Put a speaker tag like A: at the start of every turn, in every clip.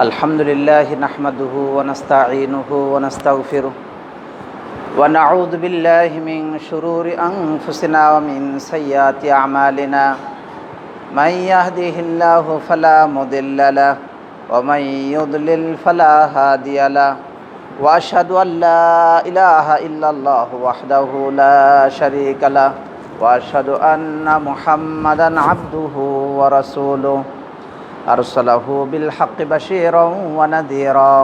A: আলহামদুলিল্লাহ নাহমাদুহু ওয়া নাস্তাঈনুহু ওয়া নাস্তাগফিরুহ ওয়া নাউযু বিল্লাহি মিন শুরুরি আনফুসিনা ওয়া মিন সাইয়্যাতি আমালিনা মান ইয়াহদিহিল্লাহু ফালা মুদিল্লা লাহু ওয়া মান ইউদ্লিল ফালা হাদিয়া লাহু ওয়া আশহাদু আল লা ইলাহা ইল্লাল্লাহু ওয়াহদাহু লা শারীকা লাহু ওয়া আশহাদু আন্না মুহাম্মাদান আবদুহু ওয়া রাসূলুহু আরসালাহু বিল হাক্কি বাশীরান ওয়া নাযীরা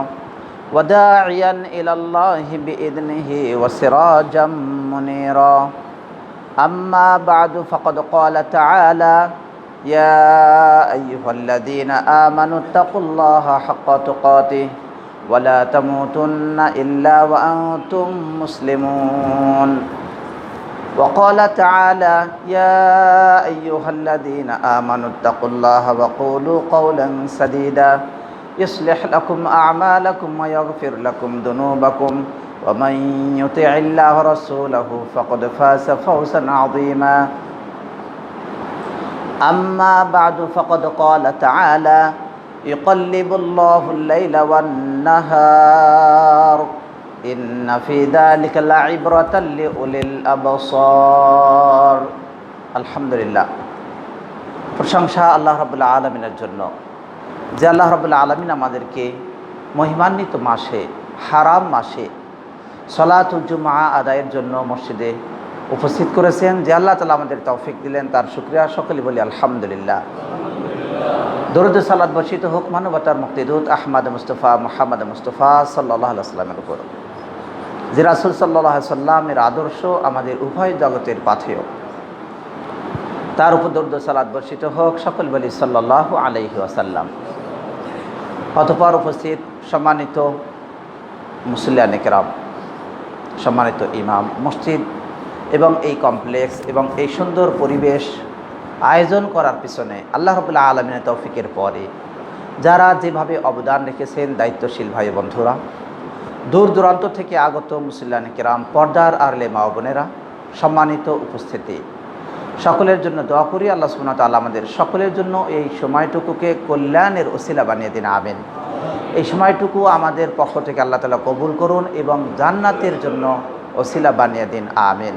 A: ওয়া দাঈয়ান ইলাল্লাহি বিইذনিহি ওয়া সিরাজাম মুনীরা আম্মা বা'দু ফাকাদ ক্বালা তাআলা ইয়া আইয়ুহাল্লাযীনা আমানুত্তাকুল্লাহা হাক্কা তুকাতিহি ওয়া লা তামুতুন্না ইল্লা ওয়া আনতুম মুসলিমুন وقال تعالى يا أيها الذين آمنوا اتقوا الله وقولوا قولا سديدا يصلح لكم أعمالكم ويغفر لكم ذنوبكم ومن يطع الله ورسوله فقد فاز فوزا عظيما أما بعد فقد قال تعالى يقلب الله الليل والنهار ইন্না ফি যালিকা লাইবরাতাল লিউলিল আবসার। আলহামদুলিল্লাহ, প্রশংসা আল্লাহ রাব্বুল আলামিনের জন্য যে আল্লাহ রাব্বুল আলামিন আমাদেরকে মহিমান্বিত মাসে, হারাম মাসে সালাতুল জুমআ আদায়ের জন্য মসজিদে উপস্থিত করেছেন। যে আল্লাহ তাআলা আমাদের তৌফিক দিলেন, তার শুকরিয়া সকলে বলি আলহামদুলিল্লাহ। দরুদ সালাত বর্ষিত হোক মানবতার মুক্তিদূত আহমদ মুস্তফা মুহাম্মদ মুস্তফা সাল্লাল্লাহু আলাইহি ওয়াসাল্লামের উপর, যে রাসূল সাল্লাল্লাহু আলাইহি ওয়াসাল্লামের আদর্শ আমাদের উভয় জগতের পাথেয়। তার উপর দরুদ সালাত বর্ষিত হোক, সকল বলি সাল্লাল্লাহু আলাইহি ওয়াসাল্লাম। অতঃপর উপস্থিত সম্মানিত মুসল্লিয়ানে কেরাম, সম্মানিত ইমাম, মসজিদ এবং এই কমপ্লেক্স এবং এই সুন্দর পরিবেশ আয়োজন করার পিছনে আল্লাহ রাব্বুল আলামিনের তৌফিকের পরে যারা যেভাবে অবদান রেখেছেন, দায়িত্বশীল ভাই বন্ধুরা, দূর দূরান্ত থেকে আগত মুসল্লিয়ানে কেরাম, পর্দার আড়ালে মা বোনেরা, সম্মানিত উপস্থিতি, সকলের জন্য দোয়া করি আল্লাহ সুবহানাহু ওয়া তাআলা আমাদের সকলের জন্য এই সময়টুকুকে কল্যাণের ওসিলা বানিয়ে দিন, আমিন। এই সময়টুকু আমাদের পক্ষ থেকে আল্লাহ তাআলা কবুল করুন এবং জান্নাতের জন্য ওসিলা বানিয়ে দিন, আমিন।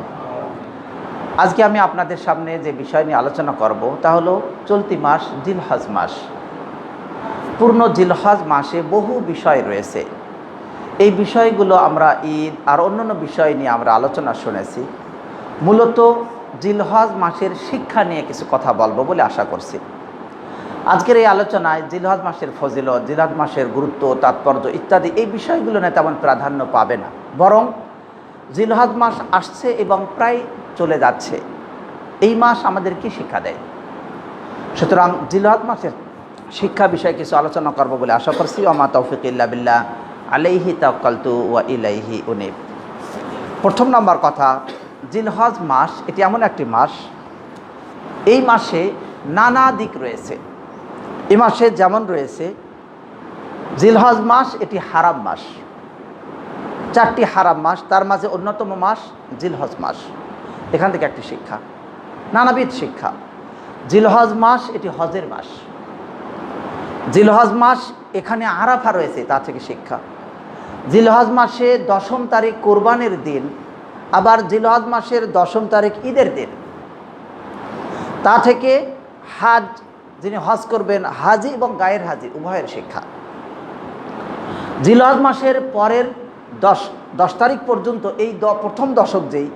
A: আজকে আমি আপনাদের সামনে যে বিষয় নিয়ে আলোচনা করব তা হলো চলতি মাস জিলহজ মাস। পূর্ণ জিলহজ মাসে বহু বিষয় রয়েছে। এই বিষয়গুলো আমরা ঈদ আর অন্যান্য বিষয় নিয়ে আমরা আলোচনা শুনেছি। মূলত জিলহজ মাসের শিক্ষা নিয়ে কিছু কথা বলবো বলে আশা করছি। আজকের এই আলোচনায় জিলহজ মাসের ফজিলত, জিলহজ মাসের গুরুত্ব, তাৎপর্য ইত্যাদি এই বিষয়গুলো নিয়ে তেমন প্রাধান্য পাবে না, বরং জিলহজ মাস আসছে এবং প্রায় চলে যাচ্ছে। এই মাস আমাদের কি শিক্ষা দেয়? সুতরাং জিলহজ মাসের শিক্ষা বিষয়ে কিছু আলোচনা করব বলে আশা করছি। ওমা তৌফিক ইল্লা বিল্লাহ, আলাইহি তাওয়াক্কালতু ওয়া ইলাইহি উনীব। প্রথম নম্বর কথা, জিলহজ মাস এটি এমন একটি মাস, এই মাসে নানা দিক রয়েছে। এই মাসে যেমন রয়েছে জিলহজ মাস, এটি হারাম মাস, চারটি হারাম মাস, তার মাঝে অন্যতম মাস জিলহজ মাস। এখান থেকে একটি শিক্ষা, নানাবিধ শিক্ষা। জিলহজ মাস এটি হজের মাস। জিলহজ মাস এখানে আরাফা রয়েছে, তা থেকে শিক্ষা। জিলহজ মাসে 10ম তারিখ কোরবানির দিন, আবার জিলহজ মাসের 10ম তারিখ ঈদের দিন। তা থেকে হাজ, যিনি হজ করবেন, হাজি এবং গায়ের হাজি উভয়ের শিক্ষা। জিলহজ মাসের পরের 10 তারিখ পর্যন্ত এই প্রথম দশক, যেই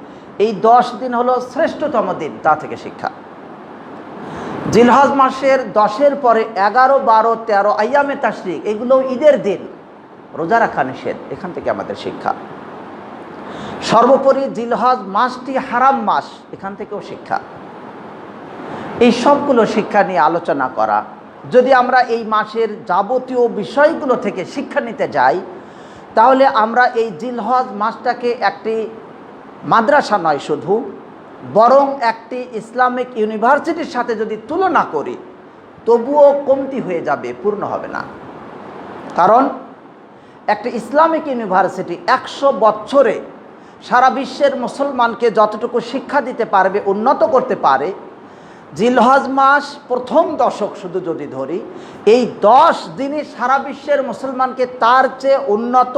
A: এই 10 দিন হলো শ্রেষ্ঠতম দিন, তা থেকে শিক্ষা। জিলহজ মাসের 10-এর পরে 11, 12, 13 আইয়ামে তাশরিক, এগুলো ঈদের দিন, রোজা রাখা নিষেধ, এখান থেকে আমাদের শিক্ষা। সর্বোপরি জিলহজ মাসটি হারাম মাস, এখান থেকেও শিক্ষা। এই সবগুলো শিক্ষা নিয়ে আলোচনা করা, যদি আমরা এই মাসের যাবতীয় বিষয়গুলো থেকে শিক্ষা নিতে যাই, তাহলে আমরা এই জিলহজ মাসটাকে একটি মাদ্রাসা নয় শুধু, বরং একটি ইসলামিক ইউনিভার্সিটির সাথে যদি তুলনা করি, তবুও কমতি হয়ে যাবে, পূর্ণ হবে না। কারণ একটি ইসলামিক ইউনিভার্সিটি 100 বছরে সারা বিশ্বের মুসলমানকে যতটুকু শিক্ষা দিতে পারবে, উন্নত করতে পারে, জিলহজ মাস প্রথম দশক শুধু যদি ধরি, এই 10 দিনই সারা বিশ্বের মুসলমানকে তার চেয়ে উন্নত,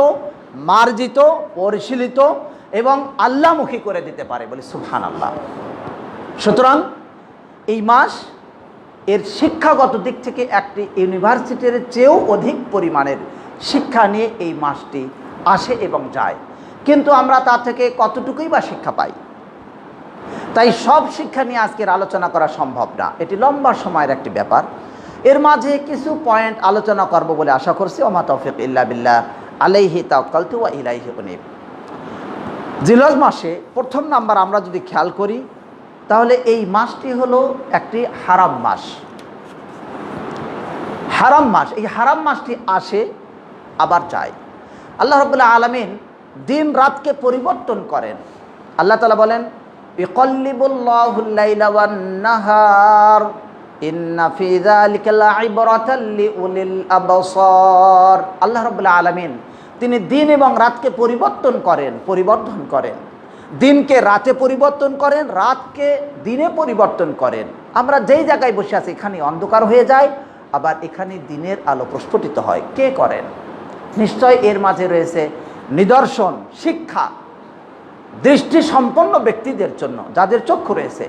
A: মার্জিত, পরিশীলিত এবং আল্লাহমুখী করে দিতে পারে, বলি সুবহানাল্লাহ। সুতরাং এই মাস এর শিক্ষাগত দিক থেকে একটি ইউনিভার্সিটির চেয়েও অধিক পরিমাণের শিক্ষা নিয়ে এই মাসটি আসে এবং যায়, কিন্তু আমরা তা থেকে কতটুকুই বা শিক্ষা পাই। তাই সব শিক্ষা নিয়ে আজকের আলোচনা করা সম্ভব না, এটি লম্বা সময়ের একটি ব্যাপার। এর মাঝে কিছু পয়েন্ট আলোচনা করব বলে আশা করছি। ওমা তৌফিক ইল্লা বিল্লাহ, আলাইহি তাওয়াক্কালতু ওয়া ইলাইহি উনীব। জিলহজ মাসে প্রথম নাম্বার আমরা যদি খেয়াল করি, তাহলে এই মাসটি হলো একটি হারাম মাস। হারাম মাস, এই হারাম মাসটি আসে আবার যায়। আল্লাহ রাব্বুল আলামিন দিন রাতকে পরিবর্তন করেন। আল্লাহ তাআলা বলেন, ইউকাল্লিবুল্লাহুল লাইলা ওয়ান নাহার ইন্না ফি যালিকা লাইবরাতাল লিউলিল আবসার। আল্লাহ রাব্বুল আলামিন তিনি দিন এবং রাতকে পরিবর্তন করেন, পরিবর্ধন করেন। দিনকে রাতে পরিবর্তন করেন, রাতকে দিনে পরিবর্তন করেন। আমরা যেই জায়গায় বসে আছি এখানে অন্ধকার হয়ে যায়, আবার এখানে দিনের আলো প্রস্ফুটিত হয়। কে করেন? নিশ্চয় এর মাঝে রয়েছে নিদর্শন, শিক্ষা দৃষ্টি সম্পন্ন ব্যক্তিদের জন্য, যাদের চক্ষু রয়েছে,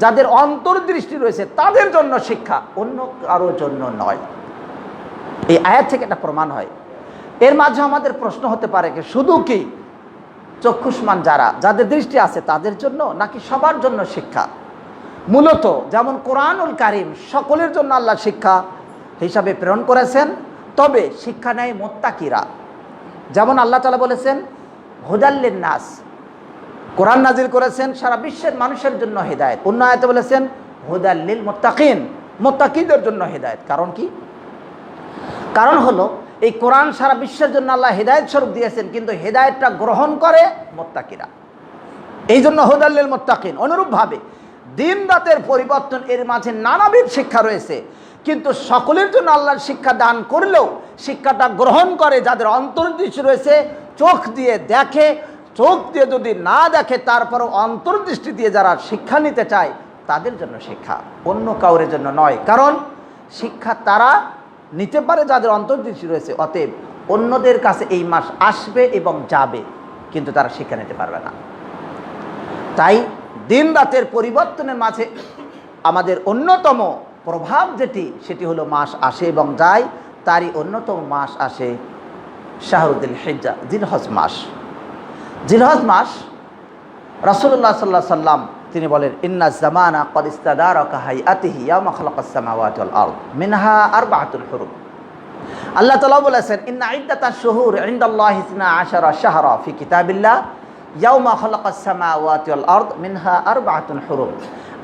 A: যাদের অন্তর্দৃষ্টি রয়েছে, তাদের জন্য শিক্ষা, অন্য কারোর জন্য নয়। এই আয়াত থেকে এটা প্রমাণ হয়। এর মাঝে আমাদের প্রশ্ন হতে পারে যে শুধু কি চক্ষুষ্মান যাদের দৃষ্টি আছে তাদের জন্য, নাকি সবার জন্য শিক্ষা? মূলত যেমন কোরআনুল কারীম সকলের জন্য আল্লাহ শিক্ষা হিসাবে প্রেরণ করেছেন, তবে শিক্ষা নেয় মুত্তাকিরা। যেমন আল্লাহ তাআলা বলেছেন হুদাল লিন-নাস, কোরআন নাজিল করেছেন সারা বিশ্বের মানুষের জন্য হেদায়েত। অন্য আয়াতে বলেছেন হুদাল লিল মুত্তাকিন, মুত্তাকিদের জন্য হেদায়েত। কারণ কি? কারণ হলো এই কোরআন সারা বিশ্বের জন্য আল্লাহ হেদায়েত স্বরূপ দিয়েছেন, কিন্তু হেদায়েতটা গ্রহণ করে মুত্তাকিরা, এই জন্য হুদাল লিল মুত্তাকিন। অনুরূপভাবে দিন রাতের পরিবর্তন, এর মাঝে নানাবিধ শিক্ষা রয়েছে, কিন্তু সকলের জন্য আল্লাহর শিক্ষা দান করলেও শিক্ষাটা গ্রহণ করে যাদের অন্তর্দৃষ্টি রয়েছে, চোখ দিয়ে দেখে, চোখ দিয়ে যদি না দেখে তারপরও অন্তর্দৃষ্টি দিয়ে যারা শিক্ষা নিতে চায় তাদের জন্য শিক্ষা, অন্য কাউরের জন্য নয়। কারণ শিক্ষা তারা নিতে পারে যাদের অন্তর্দৃষ্টি রয়েছে, অতএব অন্যদের কাছে এই মাস আসবে এবং যাবে, কিন্তু তারা শিক্ষা নিতে পারবে না। তাই দিন রাতের পরিবর্তনের মাঝে আমাদের অন্যতম প্রভাব যেটি, সেটি হলো মাস আসে এবং যায়। তারই অন্যতম মাস আসে শাহরুল হিজ্জা, জিলহজ মাস। জিলহজ মাস রাসূলুল্লাহ সাল্লাল্লাহু আলাইহি সাল্লাম তিনি বলেন, ইন্না জামানা ক্বাদ ইস্তাদারাকা হাইআতিহি ইয়াওমা খালাকাস সামাওয়াতি ওয়াল আরদ মিনহা আরবাআতুল হুরুম। আল্লাহ তাআলা বলেছেন, ইন্না ইদ্দাতাশ শুহুর ইনদাল্লাহি 12 শাহরা ফি কিতাবিল্লাহ ইয়াওমা খালাকাস সামাওয়াতি ওয়াল আরদ মিনহা আরবাআতুল হুরুম।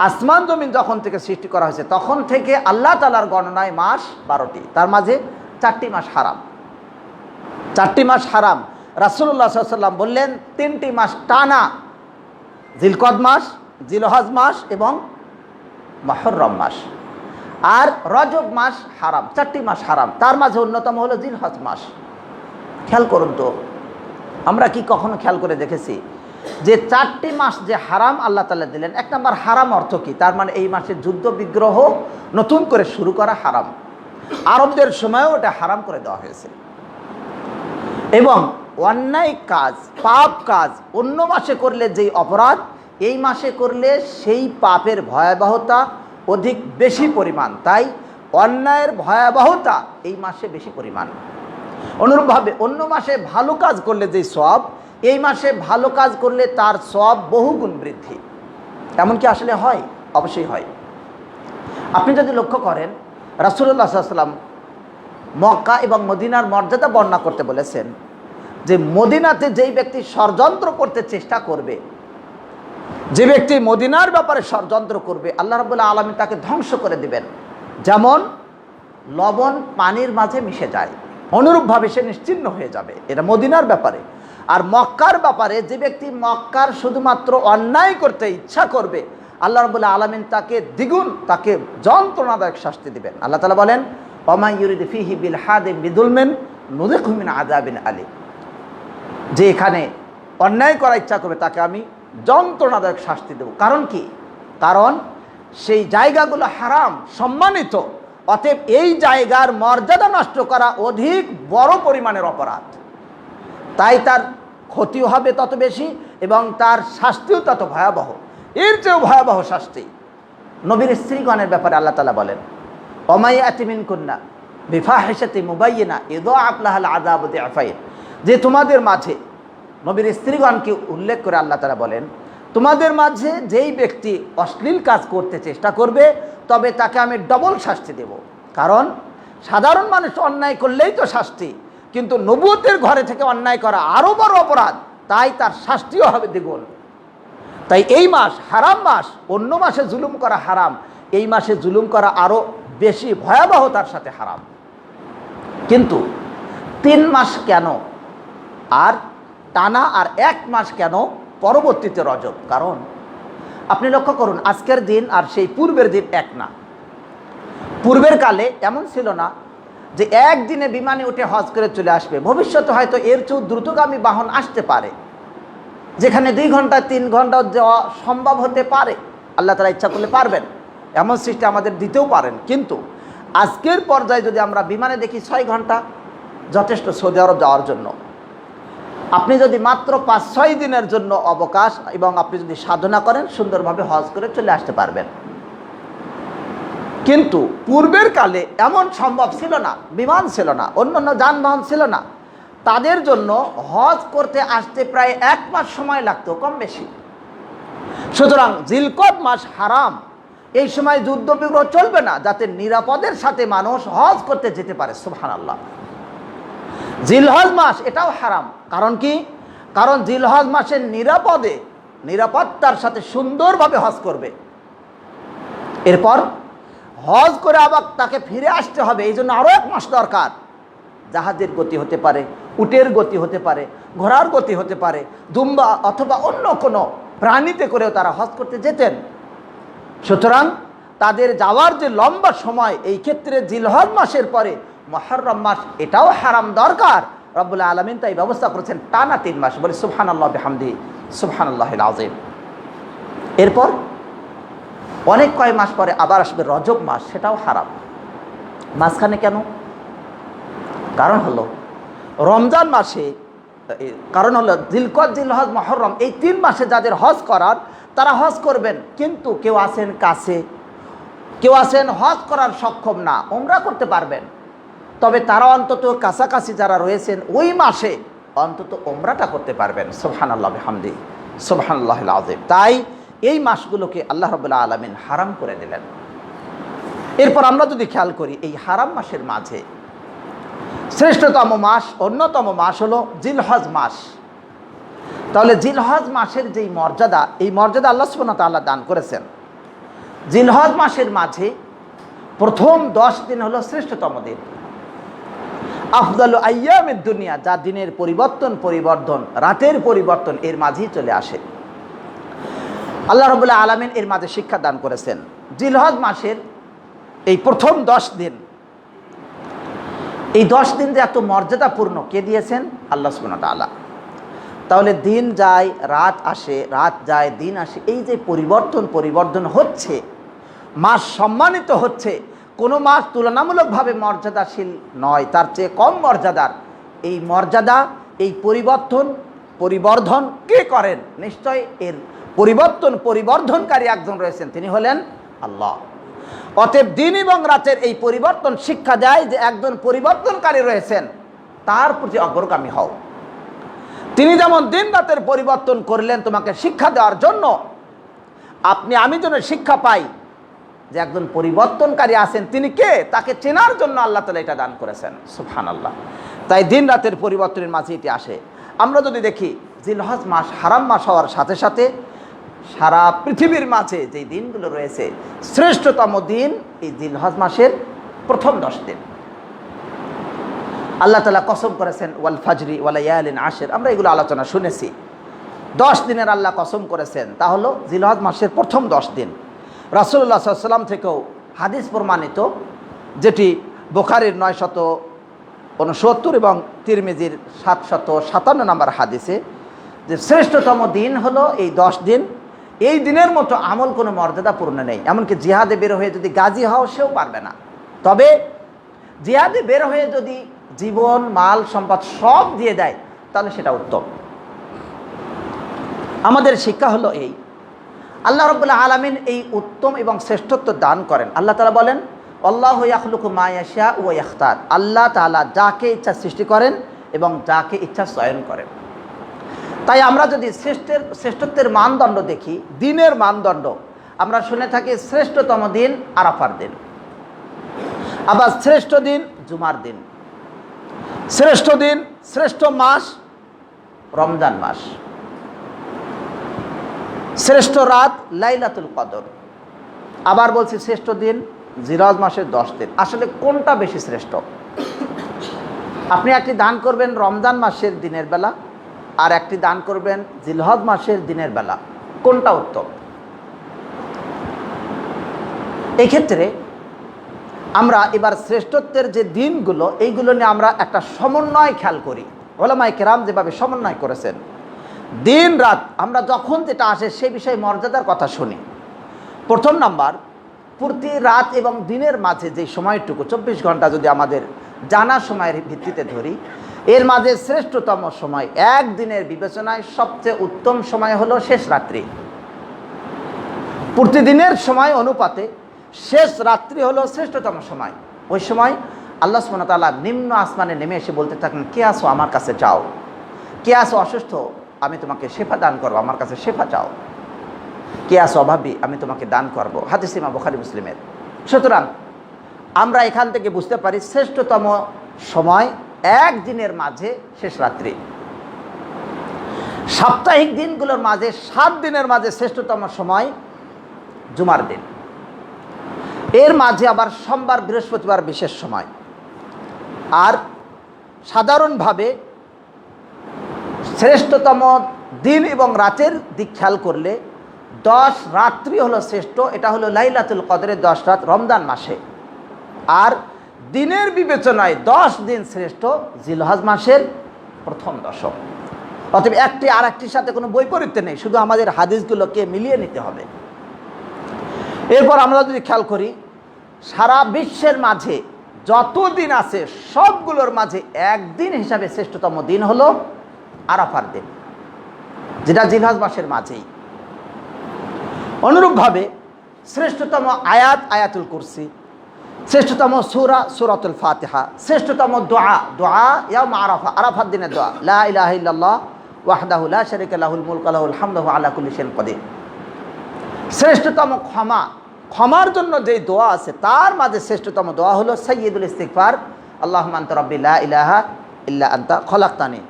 A: আসমান জমিন যখন থেকে সৃষ্টি করা হয়েছে তখন থেকে আল্লাহ তাআলার গণনায় মাস 12টি, তার মাঝে 4টি মাস হারাম। 4টি মাস হারাম। রাসূলুল্লাহ সাল্লাল্লাহু আলাইহি ওয়াসাল্লাম বললেন 3টি মাস টানা, জিলকদ মাস, জিলহজ মাস এবং মুহররম মাস। আর রজব মাস হারাম। 4টি মাস হারাম, তার মাঝে অন্যতম হলো জিলহজ মাস। খেয়াল করুন তো, আমরা কি কখনো খেয়াল করে দেখেছি যে 4টি মাস যে হারাম আল্লাহ তাআলা দিলেন? 1 নম্বর হারাম অর্থ কি? তার মানে এই মাসে যুদ্ধ বিগ্রহ নতুন করে শুরু করা হারাম। আরবদের সময়ও এটা হারাম করে দেওয়া হয়েছে। এবং অন্যায় কাজ, পাপ কাজ অন্য মাসে করলে যেই অপরাধ, এই মাসে করলে সেই পাপের ভয়াবহতা অধিক বেশি পরিমাণ। তাই অন্যায়ের ভয়াবহতা এই মাসে বেশি পরিমাণ। অনুরূপভাবে অন্য মাসে ভালো কাজ করলে যেই সওয়াব, এই মাসে ভালো কাজ করলে তার সওয়াব বহুগুণ বৃদ্ধি। এমন কি আসলে হয়? অবশ্যই হয়। আপনি যদি লক্ষ্য করেন, রাসূলুল্লাহ সাল্লাল্লাহু আলাইহি ওয়াসাল্লাম মক্কা এবং মদিনার মর্যাদা বর্ণনা করতে বলেছেন যে মদিনাতে যেই ব্যক্তি ষড়যন্ত্র করতে চেষ্টা করবে, যে ব্যক্তি মদিনার ব্যাপারে ষড়যন্ত্র করবে, আল্লাহ রাব্বুল আলামিন তাকে ধ্বংস করে দিবেন। যেমন লবণ পানির মাঝে মিশে যায়, অনুরূপভাবে সে নিশ্চিহ্ন হয়ে যাবে। এটা মদিনার ব্যাপারে। আর মক্কার ব্যাপারে যে ব্যক্তি মক্কার শুধুমাত্র অন্যায় করতে ইচ্ছা করবে, আল্লাহ রাব্বুল আলামিন তাকে দ্বিগুণ, তাকে যন্ত্রণাদায়ক শাস্তি দিবেন। আল্লাহ তাআলা বলেন, ওমা ইউরিদ ফিহি বিল হাদি বিযুলমিন নুযিকহু মিন আযাবিন আলীম। যে এখানে অন্যায় করার ইচ্ছা করবে তাকে আমি যন্ত্রণাদায়ক শাস্তি দেব। কারণ কি? কারণ সেই জায়গাগুলো হারাম, সম্মানিত। অতএব এই জায়গার মর্যাদা নষ্ট করা অধিক বড় পরিমাণের অপরাধ। তাই তার ক্ষতিও হবে তত বেশি এবং তার শাস্তিও তত ভয়াবহ, এর চেয়েও ভয়াবহ শাস্তি। নবীর স্ত্রীগণের ব্যাপারে আল্লাহ তাআলা বলেন, ওমাইয়াতি মিনকুন্না বিফাহিশাতি মুবাইয়িনা ইযআফ লাহাল আযাবু দি'ফাইন, যে তোমাদের মাঝে, নবীর স্ত্রীগণকে উল্লেখ করে আল্লাহ তাআলা বলেন, তোমাদের মাঝে যেই ব্যক্তি অশ্লীল কাজ করতে চেষ্টা করবে তবে তাকে আমি ডবল শাস্তি দেব। কারণ সাধারণ মানুষ অন্যায় করলেই তো শাস্তি, কিন্তু নবুয়তের ঘরে থেকে অন্যায় করা আরও বড় অপরাধ, তাই তার শাস্তিও হবে দ্বিগুণ। তাই এই মাস হারাম মাস, অন্য মাসে জুলুম করা হারাম, এই মাসে জুলুম করা আরও বেশি ভয়াবহতার সাথে হারাম। কিন্তু 3 মাস কেন আর টানা আর 1 মাস কেন পরবর্তীতে রজব? কারণ আপনি লক্ষ্য করুন, আজকের দিন আর সেই পূর্বের দিন এক না। পূর্বের কালে এমন ছিল না যে একদিনে বিমানে উঠে হজ করে চলে আসবে। ভবিষ্যতে হয়তো এর চেয়েও দ্রুতগামী বাহন আসতে পারে, যেখানে 2 ঘন্টা 3 ঘন্টা যাওয়া সম্ভব হতে পারে। আল্লাহ তাআলা ইচ্ছা করলে পারবেন, এমন সৃষ্টি আমাদের দিতেও পারেন। কিন্তু আজকের পর্যায়ে যদি আমরা বিমানে দেখি 6 ঘন্টা যথেষ্ট সৌদি আরব যাওয়ার জন্য। আপনি যদি মাত্র 5-6 দিনের জন্য অবকাশ এবং আপনি যদি সাধনা করেন, সুন্দরভাবে হজ করে চলে আসতে পারবেন। কিন্তু পূর্বের কালে এমন সম্ভব ছিল না, বিমান ছিল না, অন্যান্য যানবাহন ছিল না। তাদের জন্য হজ করতে আসতে প্রায় 1 মাস সময় লাগতো, কম বেশি। সুতরাং জিলকদ মাস হারাম, এই সময় যুদ্ধ বিগ্রহ চলবে না, যাতে নিরাপদের সাথে মানুষ হজ করতে যেতে পারে। সুবহানাল্লাহ। জিলহজ মাস এটাও হারাম। কারণ কি? কারণ জিলহজ মাসের নিরাপত্তার সাথে সুন্দরভাবে হজ করবে। এরপর হজ করে আবার তাকে ফিরে আসতে হবে, এই জন্য আরও 1 মাস দরকার। জাহাজের গতি হতে পারে, উটের গতি হতে পারে, ঘোড়ার গতি হতে পারে, দুম্বা অথবা অন্য কোনো প্রাণীতে করেও তারা হজ করতে যেতেন। সুতরাং তাদের যাওয়ার যে লম্বা সময়, এই ক্ষেত্রে জিলহজ মাসের পরে মুহররম মাস এটাও হারাম দরকার। রব্বুল আলামিন তাই ব্যবস্থা করেছেন টানা 3 মাস। বলে সুবহানাল্লাহ বিহামদিহি সুবহানাল্লাহিল আযীম। এরপর অনেক কয় মাস পরে আবার আসবে রজব মাস, সেটাও হারাম। মাঝখানে কেন? কারণ হলো রমজান মাসে, কারণ হলো জিলকদ, জিলহজ, মুহররম, এই 3 মাসে যাদের হজ করার তারা হজ করবেন। কিন্তু কেউ আছেন কাছে, কেউ আছেন হজ করার সক্ষম না, উমরা করতে পারবেন। তবে তারা অন্তত কাছাকাছি যারা রয়েছেন ওই মাসে অন্তত উমরাটা করতে পারবেন। সুবহানাল্লাহ বিহামদিহি সুবহানাল্লাহিল আযীম। তাই এই মাসগুলোকে আল্লাহ রাব্বুল আলামিন হারাম করে দিলেন। এরপর আমরা যদি খেয়াল করি, এই হারাম মাসের মাঝে শ্রেষ্ঠতম মাস, অন্যতম মাস হলো জিলহজ মাস। তাহলে জিলহজ মাসের যেই মর্যাদা, এই মর্যাদা আল্লাহ সুবহানাহু ওয়া তাআলা দান করেছেন। জিলহজ মাসের মাঝে প্রথম 10 দিন হলো শ্রেষ্ঠতম দিন, আফদালু আইয়ামিদ দুনিয়া, যা দিনের পরিবর্তন, রাতের পরিবর্তন এর মাঝেই চলে আসে। আল্লাহ রাব্বুল আলামিন এর মাঝে শিক্ষা দান করেছেন। জিলহজ মাসের এই প্রথম 10 দিন, এই 10 দিন যে এত মর্যাদাপূর্ণ, কে দিয়েছেন? আল্লাহ সুবহানাহু ওয়া তাআলা। তাহলে দিন যায় রাত আসে, রাত যায় দিন আসে, এই যে পরিবর্তন হচ্ছে, মাস সম্মানিত হচ্ছে। কোনো মাস তুলনামূলকভাবে মর্যাদাশীল নয়, তার চেয়ে কম মর্যাদার। এই মর্যাদা, এই পরিবর্ধন কে করেন? নিশ্চয় এর পরিবর্ধনকারী একজন রয়েছেন, তিনি হলেন আল্লাহ। অতএব দিন এবং রাতের এই পরিবর্তন শিক্ষা দেয় যে একজন পরিবর্তনকারী রয়েছেন, তার প্রতি অগ্রগামী হও। তিনি যেমন দিন রাতের পরিবর্তন করলেন তোমাকে শিক্ষা দেওয়ার জন্য, আমি যেন শিক্ষা পাই যে একজন পরিবর্তনকারী আছেন, তিনি কে, তাকে চেনার জন্য আল্লাহ তাআলা এটা দান করেছেন। সুবহানাল্লাহ। তাই দিন রাতের পরিবর্তনের মাঝে এটি আসে। আমরা যদি দেখি, জিলহজ মাস হারাম মাস হওয়ার সাথে সাথে সারা পৃথিবীর মাঝে যে দিনগুলো রয়েছে, শ্রেষ্ঠতম দিন এই জিলহজ মাসের প্রথম 10 দিন। আল্লাহ তাআলা কসম করেছেন ওয়াল ফাজরি ওয়া লায়ালিন আশর, আমরা এগুলো আলোচনা শুনেছি। 10 দিনের আল্লাহ কসম করেছেন, তা হলো জিলহজ মাসের প্রথম 10 দিন। রাসূলুল্লাহ সাল্লাল্লাহু আলাইহি ওয়াসাল্লাম থেকেও হাদিস প্রমাণিত, যেটি বুখারীর 969 এবং তিরমিজির 757 নম্বর হাদিসে, যে শ্রেষ্ঠতম দিন হলো এই 10 দিন। এই দিনের মতো আমল কোনো মর্যাদাপূর্ণ নেই। এমনকি জিহাদে বের হয়ে যদি গাজী হও সেও পারবে না। তবে জিহাদে বের হয়ে যদি জীবন মাল সম্পদ সব দিয়ে দেয় তাহলে সেটা উত্তম। আমাদের শিক্ষা হলো এই, আল্লাহ রাব্বুল আলামিন এই উত্তম এবং শ্রেষ্ঠত্ব দান করেন। আল্লাহ তাআলা বলেন আল্লাহু ইয়াখলুকু মা ইয়াশা ওয়া ইখতার, আল্লাহ তাআলা যাকে ইচ্ছা সৃষ্টি করেন এবং যাকে ইচ্ছা চয়ন করেন। তাই আমরা যদি শ্রেষ্ঠত্বের মানদণ্ড দেখি, দিনের মানদণ্ড, আমরা শুনে থাকি শ্রেষ্ঠতম দিন আরাফার দিন, আবার শ্রেষ্ঠ দিন জুমার দিন, শ্রেষ্ঠ দিন শ্রেষ্ঠ মাস রমজান মাস, শ্রেষ্ঠ রাত লাইলাতুল কদর, আবার বলছি শ্রেষ্ঠ দিন জিলহজ মাসের 10 দিন। আসলে কোনটা বেশি শ্রেষ্ঠ? আপনি একটি দান করবেন রমজান মাসের দিনের বেলা, আর একটি দান করবেন জিলহজ মাসের দিনের বেলা, কোনটা উত্তম? এই ক্ষেত্রে আমরা এবার শ্রেষ্ঠত্বের যে দিনগুলো, এইগুলো নিয়ে আমরা একটা সমন্বয় খেয়াল করি। ওলামায়ে কেরাম যেভাবে সমন্বয় করেছেন, দিন রাত আমরা যখন যেটা আসে সেই বিষয়ে মর্যাদার কথা শুনি। প্রথম নাম্বার, প্রতি রাত এবং দিনের মাঝে যে সময়টুকু 24 ঘন্টা যদি আমাদের জানা সময়ের ভিত্তিতে ধরি, এর মাঝে শ্রেষ্ঠতম সময় একদিনের বিবেচনায় সবচেয়ে উত্তম সময় হলো শেষ রাত্রি। প্রতিদিনের সময় অনুপাতে শেষ রাত্রি হলো শ্রেষ্ঠতম সময়। ওই সময় আল্লাহ সুবহানাহু ওয়া তাআলা নিম্ন আসমানে নেমে এসে বলতে থাকেন, কে আসো আমার কাছে যাও, কে আসো অসুস্থ আমি তোমাকে শেফা দান করবো, আমার কাছে শেফা চাও, কে আসো অভাবী আমি তোমাকে দান করব। হাদিস ইমাম বুখারী মুসলিমের। সুতরাং আমরা এখান থেকে বুঝতে পারি শ্রেষ্ঠতম সময় একদিনের মাঝে শেষ রাত্রি। সাপ্তাহিক দিনগুলোর মাঝে 7 দিনের মাঝে শ্রেষ্ঠতম সময় জুমার দিন, এর মাঝে আবার সোমবার বৃহস্পতিবার বিশেষ সময়। আর সাধারণভাবে শ্রেষ্ঠতম দিন এবং রাতের দিক খেয়াল করলে 10 রাত্রি হলো শ্রেষ্ঠ, এটা হলো লাইলাতুল কদরের 10 রাত রমজান মাসে। আর দিনের বিবেচনায় 10 দিন শ্রেষ্ঠ জিলহজ মাসের প্রথম দশক। অতএব একটি আর একটির সাথে কোনো বৈপরীত্য নেই, শুধু আমাদের হাদিসগুলোকে মিলিয়ে নিতে হবে। এরপর আমরা যদি খেয়াল করি, সারা বিশ্বের মাঝে যত দিন আছে সবগুলোর মাঝে একদিন হিসাবে শ্রেষ্ঠতম দিন হলো আরাফার দিন, যেটা জিলহজ মাসের মাঝেই। অনুরূপভাবে শ্রেষ্ঠতম আয়াত আয়াতুল কুরসি, শ্রেষ্ঠতম সূরা সূরাতুল ফাতিহা, শ্রেষ্ঠতম দোয়া দোয়া ইয়াউম আরাফা, আরাফার দিনের দোয়া লা ইলাহা ইল্লাল্লাহ ওয়াহদাহু লা শারীকা লাহুল মুলকু ওয়া লাহুল হামদু ওয়া আলা কুল্লি শাইইন কাদির। শ্রেষ্ঠতম ক্ষমা, ক্ষমার জন্য যেই দোয়া আছে তার মাঝে শ্রেষ্ঠতম দোয়া হলো সাইয়্যিদুল ইস্তিগফার আল্লাহুম্মা আনতা রাব্বি লা ইলাহা ইল্লা আনতা খলাকতানি।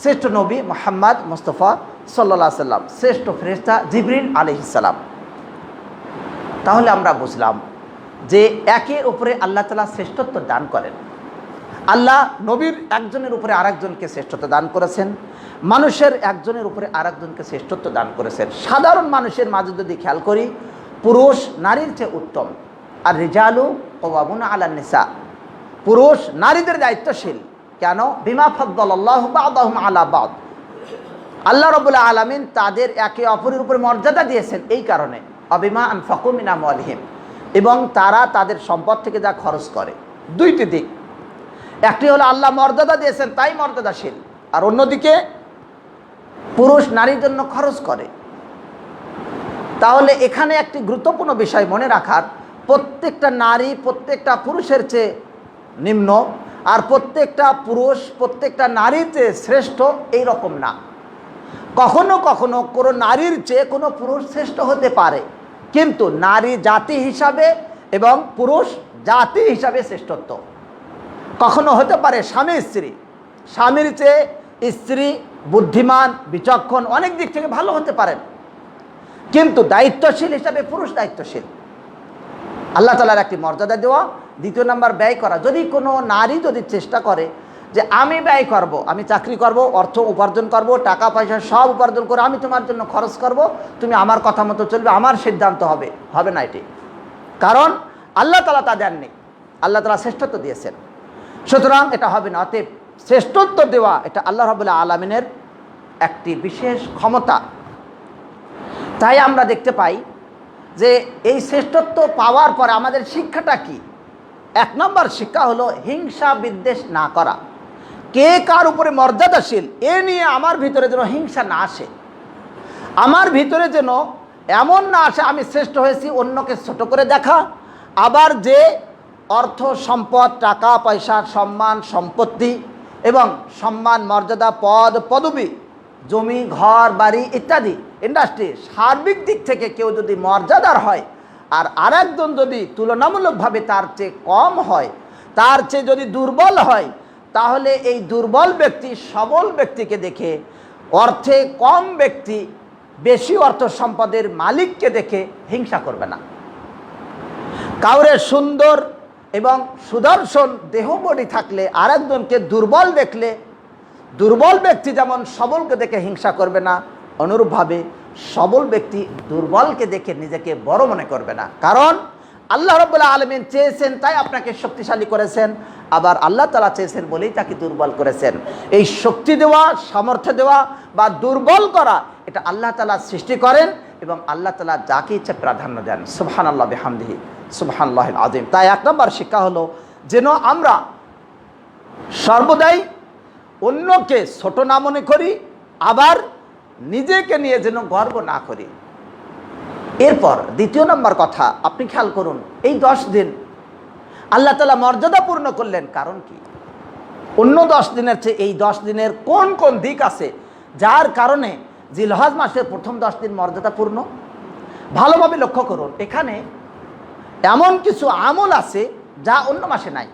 A: শ্রেষ্ঠ নবী মুহাম্মদ মুস্তাফা সাল্লাল্লাহু আলাইহি সাল্লাম, শ্রেষ্ঠ ফেরেশতা জিবরিল আলাইহিস সালাম। তাহলে আমরা বুঝলাম যে একের উপরে আল্লাহ তাআলা শ্রেষ্ঠত্ব দান করেন। আল্লাহ নবীর একজনের উপরে আরেকজনকে শ্রেষ্ঠত্ব দান করেছেন, মানুষের একজনের উপরে আরেকজনকে শ্রেষ্ঠত্ব দান করেছেন। সাধারণ মানুষের মাঝে যদি খেয়াল করি, পুরুষ নারীর চেয়ে উত্তম। আর রিজালু কওয়ামুনা আলান নিসা, পুরুষ নারীদের দায়িত্বশীল। কেন? বিমা ফাদ্দালাল্লাহু বা'দাহুম আলা বা'দ, আল্লাহ রাব্বুল আলামিন তাদের একে অপরের উপরে মর্যাদা দিয়েছেন এই কারণে। অবিমা আনফাকু মিন আমওয়ালিহিম, এবং তারা তাদের সম্পদ থেকে যা খরচ করে। দুইটি দিক, একটি হলো আল্লাহ মর্যাদা দিয়েছেন তাই মর্যাদাশীল, আর অন্যদিকে পুরুষ নারীর জন্য খরচ করে। তাহলে এখানে একটি গুরুত্বপূর্ণ বিষয় মনে রাখার, প্রত্যেকটা নারী প্রত্যেকটা পুরুষের চেয়ে নিম্ন, আর প্রত্যেকটা পুরুষ প্রত্যেকটা নারীর চেয়ে শ্রেষ্ঠ এই রকম না। কখনো কখনো কোনো নারীর চেয়ে কোনো পুরুষ শ্রেষ্ঠ হতে পারে, কিন্তু নারী জাতি হিসাবে এবং পুরুষ জাতি হিসাবে শ্রেষ্ঠত্ব কখনো হতে পারে স্বামী স্ত্রী, স্বামীর চেয়ে স্ত্রী বুদ্ধিমান বিচক্ষণ অনেক দিক থেকে ভালো হতে পারেন, কিন্তু দায়িত্বশীল হিসাবে পুরুষ দায়িত্বশীল। আল্লাহ তাআলার একটি মর্যাদা দেওয়া। দ্বিতীয় নাম্বার, ব্যয় করা। যদি কোনো নারী যদি চেষ্টা করে যে আমি ব্যয় করব, আমি চাকরি করব, অর্থ উপার্জন করব, টাকা পয়সা সব উপার্জন করে আমি তোমার জন্য খরচ করব, তুমি আমার কথা মতো চলবে, আমার সিদ্ধান্ত হবে, হবে না এটি। কারণ আল্লাহ তাআলা তা দেননি, আল্লাহ তাআলা শ্রেষ্ঠত্ব দিয়েছেন, সুতরাং এটা হবে না। অতএব শ্রেষ্ঠত্ব দেওয়া এটা আল্লাহ রাব্বুল আলামিনের একটি বিশেষ ক্ষমতা। তাই আমরা দেখতে পাই যে এই শ্রেষ্ঠত্ব পাওয়ার পরে আমাদের শিক্ষাটা কি? 1 নম্বর শিক্ষা হলো হিংসা বিদ্বেষ না করা। কে কার উপরে মর্যাদাশীল এ নিয়ে আমার ভিতরে যেন হিংসা না আসে, আমার ভিতরে যেন এমন না আসে আমি শ্রেষ্ঠ হয়েছি অন্যকে ছোট করে দেখা। আবার যে অর্থ সম্পদ, টাকা পয়সা, সম্মান সম্পত্তি এবং সম্মান মর্যাদা, পদ পদবি, জমি ঘর বাড়ি ইত্যাদি ইন্ডাস্ট্রি সার্বিক দিক থেকে কেউ যদি মর্যাদার হয় আর আরেকজন যদি তুলনামূলকভাবে তার চেয়ে কম হয়, তার চেয়ে যদি দুর্বল হয়, তাহলে এই দুর্বল ব্যক্তি সবল ব্যক্তিকে দেখে, অর্থে কম ব্যক্তি বেশি অর্থ সম্পদের মালিককে দেখে হিংসা করবে না। কাউরে সুন্দর এবং সুদর্শন দেহ বডি থাকলে আরেকজনকে দুর্বল দেখলে দুর্বল ব্যক্তি যেমন সবলকে দেখে হিংসা করবে না, অনুরূপভাবে সবল ব্যক্তি দুর্বলকে দেখে নিজেকে বড় মনে করবে না। কারণ আল্লাহ রাব্বুল আলামিন চেয়েছেন তাই আপনাকে শক্তিশালী করেছেন, আবার আল্লাহ তাআলা চেয়েছেন বলেই তাকে দুর্বল করেছেন। এই শক্তি দেওয়া, সামর্থ্য দেওয়া বা দুর্বল করা এটা আল্লাহ তাআলা সৃষ্টি করেন এবং আল্লাহ তাআলা যাকে ইচ্ছা প্রাধান্য দেন। সুবহানাল্লাহ বিহামদিহি সুবহানাল্লাহিল আযীম। তাই 1 নম্বর শিক্ষা হলো যেন আমরা সর্বদাই অন্যকে ছোট না মনে করি, আবার নিজেকে নিয়ে যেন গর্ব না করি। এরপর 2 নম্বর কথা আপনি খেয়াল করুন, এই 10 দিন আল্লাহ তাআলা মর্যাদাপূর্ণ করলেন, কারণ কি? অন্য 10 দিনের চেয়ে এই 10 দিনের কোন কোন দিক আছে যার কারণে জিলহজ মাসের প্রথম 10 দিন মর্যাদাপূর্ণ? ভালোভাবে লক্ষ্য করুন, এখানে এমন কিছু আমল আছে যা অন্য মাসে নাই।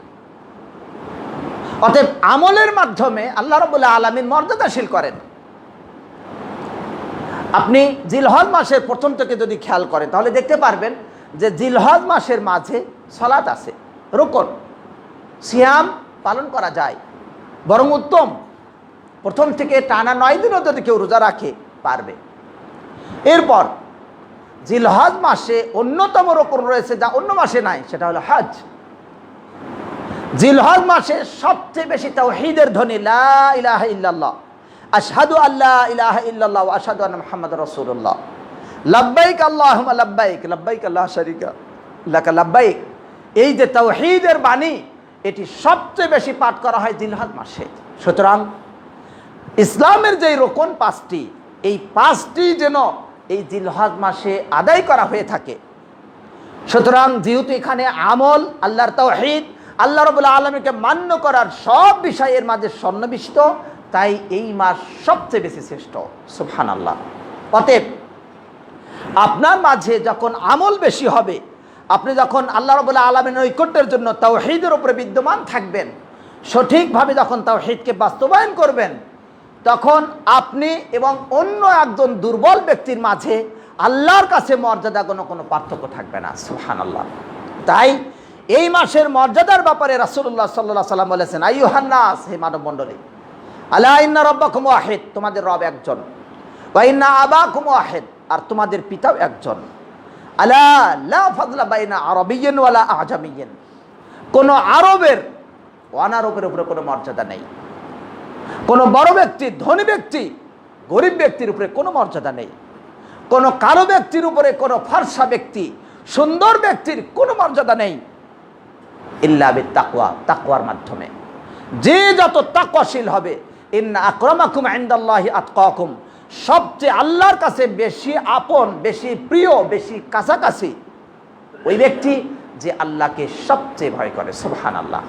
A: অতএব আমলের মাধ্যমে আল্লাহ রাব্বুল আলামিন মর্যাদাশীল করেন। আপনি জিলহজ মাসের প্রথম থেকে যদি খেয়াল করেন তাহলে দেখতে পারবেন যে জিলহজ মাসের মাঝে সালাত আছে, রুকন, সিয়াম পালন করা যায়, বরং উত্তম। প্রথম থেকে টানা 9 দিনও যদি কেউ রোজা রাখে পারবে। এরপর জিলহজ মাসে অন্যতম রুকন রয়েছে যা অন্য মাসে নাই, সেটা হলো হজ। জিলহজ মাসে সবচেয়ে বেশি তাওহীদের ধ্বনি লা ইলাহা ইল্লাল্লাহ, আশহাদু আল্লা ইলাহা ইল্লাল্লাহ ওয়া আশহাদু আন্না মুহাম্মাদুর রাসূলুল্লাহ, লাব্বাইক আল্লাহুম্মা লাব্বাইক, লাব্বাইক লা শারীকা লাকা লাব্বাইক। এই যে তাওহীদের বাণী এটি সবচেয়ে বেশি পাঠ করা হয় জিলহজ মাসে। সুতরাং ইসলামের যে রোকন 5টি, এই 5টি যেন এই জিলহজ মাসে আদায় করা হয়ে থাকে। সুতরাং যেহেতু এখানে আমল, আল্লাহর তাওহীদ, আল্লাহ রাব্বুল আলামিনকে মান্য করার সব বিষয়ের মাঝে সন্নিবিষ্ট, তাই এই মাস সবচেয়ে বেশি শ্রেষ্ঠ। সুবহানাল্লাহ। অতএব আপনার মাঝে যখন আমল বেশি হবে, আপনি যখন আল্লাহ রাব্বুল আলামিনের নৈকট্যের জন্য তাওহীদের উপরে বিদ্যমান থাকবেন, সঠিকভাবে যখন তাওহীদকে বাস্তবায়ন করবেন, তখন আপনি এবং অন্য একজন দুর্বল ব্যক্তির মাঝে আল্লাহর কাছে মর্যাদা কোনো পার্থক্য থাকবে না। সুবহানাল্লাহ। তাই এই মাসের মর্যাদার ব্যাপারে রাসূলুল্লাহ সাল্লাল্লাহু আলাইহি ওয়াসাল্লাম বলেছেন, আইয়ুহান নাস, হে মানব মণ্ডলী, আলা ইন্না রাব্বাকুম ওয়াহিদ, তোমাদের রব একজন, ওয়া ইন্না আবাকুম ওয়াহিদ, আর তোমাদের পিতাও একজন, আলা লা ফাদলা বাইনা আরাবিয়্যিন ওয়ালা আজামিয়্যিন, কোন আরবের অনারবের উপরে কোনো মর্যাদা নেই। কোনো বড় ব্যক্তি, ধনী ব্যক্তি, গরিব ব্যক্তির উপরে কোনো মর্যাদা নেই। কোনো কালো ব্যক্তির উপরে, কোনো ফর্সা ব্যক্তি, সুন্দর ব্যক্তির কোনো মর্যাদা নেই, ইল্লা বিত্তাকওয়া, তাকওয়ার মাধ্যমে। যে যত তাকওয়াশীল হবে, ইন্না আকরামাকুম ইনদাল্লাহি আতকাকুম, সবচেয়ে আল্লাহর কাছে বেশি আপন, বেশি প্রিয়, বেশি কাছাকাছি ওই ব্যক্তি যে আল্লাহকে সবচেয়ে ভয় করে। সুবহানাল্লাহ।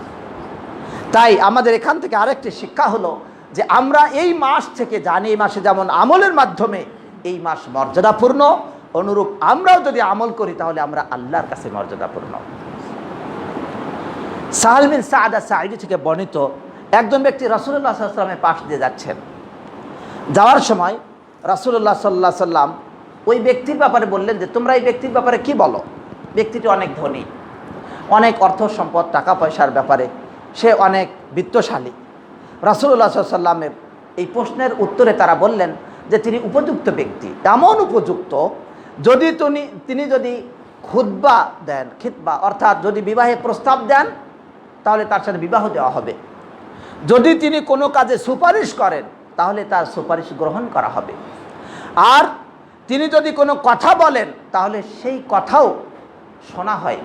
A: তাই আমাদের এখান থেকে আরেকটি শিক্ষা হলো যে আমরা এই মাস থেকে জানি, এই মাসে যেমন আমলের মাধ্যমে এই মাস মর্যাদাপূর্ণ, অনুরূপ আমরাও যদি আমল করি তাহলে আমরা আল্লাহর কাছে মর্যাদাপূর্ণ। সাহাল বিন সাআদ আস-সাঈদী থেকে বর্ণিত, একজন ব্যক্তি রাসূলুল্লাহ সাল্লাল্লাহু আলাইহি ওয়াসাল্লামের পাশ দিয়ে যাচ্ছেন। যাওয়ার সময় রাসূলুল্লাহ সাল্লাল্লাহু আলাইহি ওয়াসাল্লাম ওই ব্যক্তির ব্যাপারে বললেন যে তোমরা এই ব্যক্তির ব্যাপারে কি বলো? ব্যক্তিটি অনেক ধনী, অনেক অর্থ সম্পদ, টাকা পয়সার ব্যাপারে সে অনেক বিত্তশালী। রাসূলুল্লাহ সাল্লাল্লাহু আলাইহি ওয়াসাল্লামের এই প্রশ্নের উত্তরে তারা বললেন যে তিনি উপযুক্ত ব্যক্তি, এমন উপযুক্ত যদি তিনি যদি খুতবা দেন, খিতবা অর্থাৎ যদি বিবাহে প্রস্তাব দেন তাহলে তার সাথে বিবাহ দেওয়া হবে, যদি তিনি কোনো কাজে সুপারিশ করেন তাহলে তার সুপারিশ গ্রহণ করা হবে, আর তিনি যদি কোনো কথা বলেন তাহলে সেই কথাও শোনা হয়।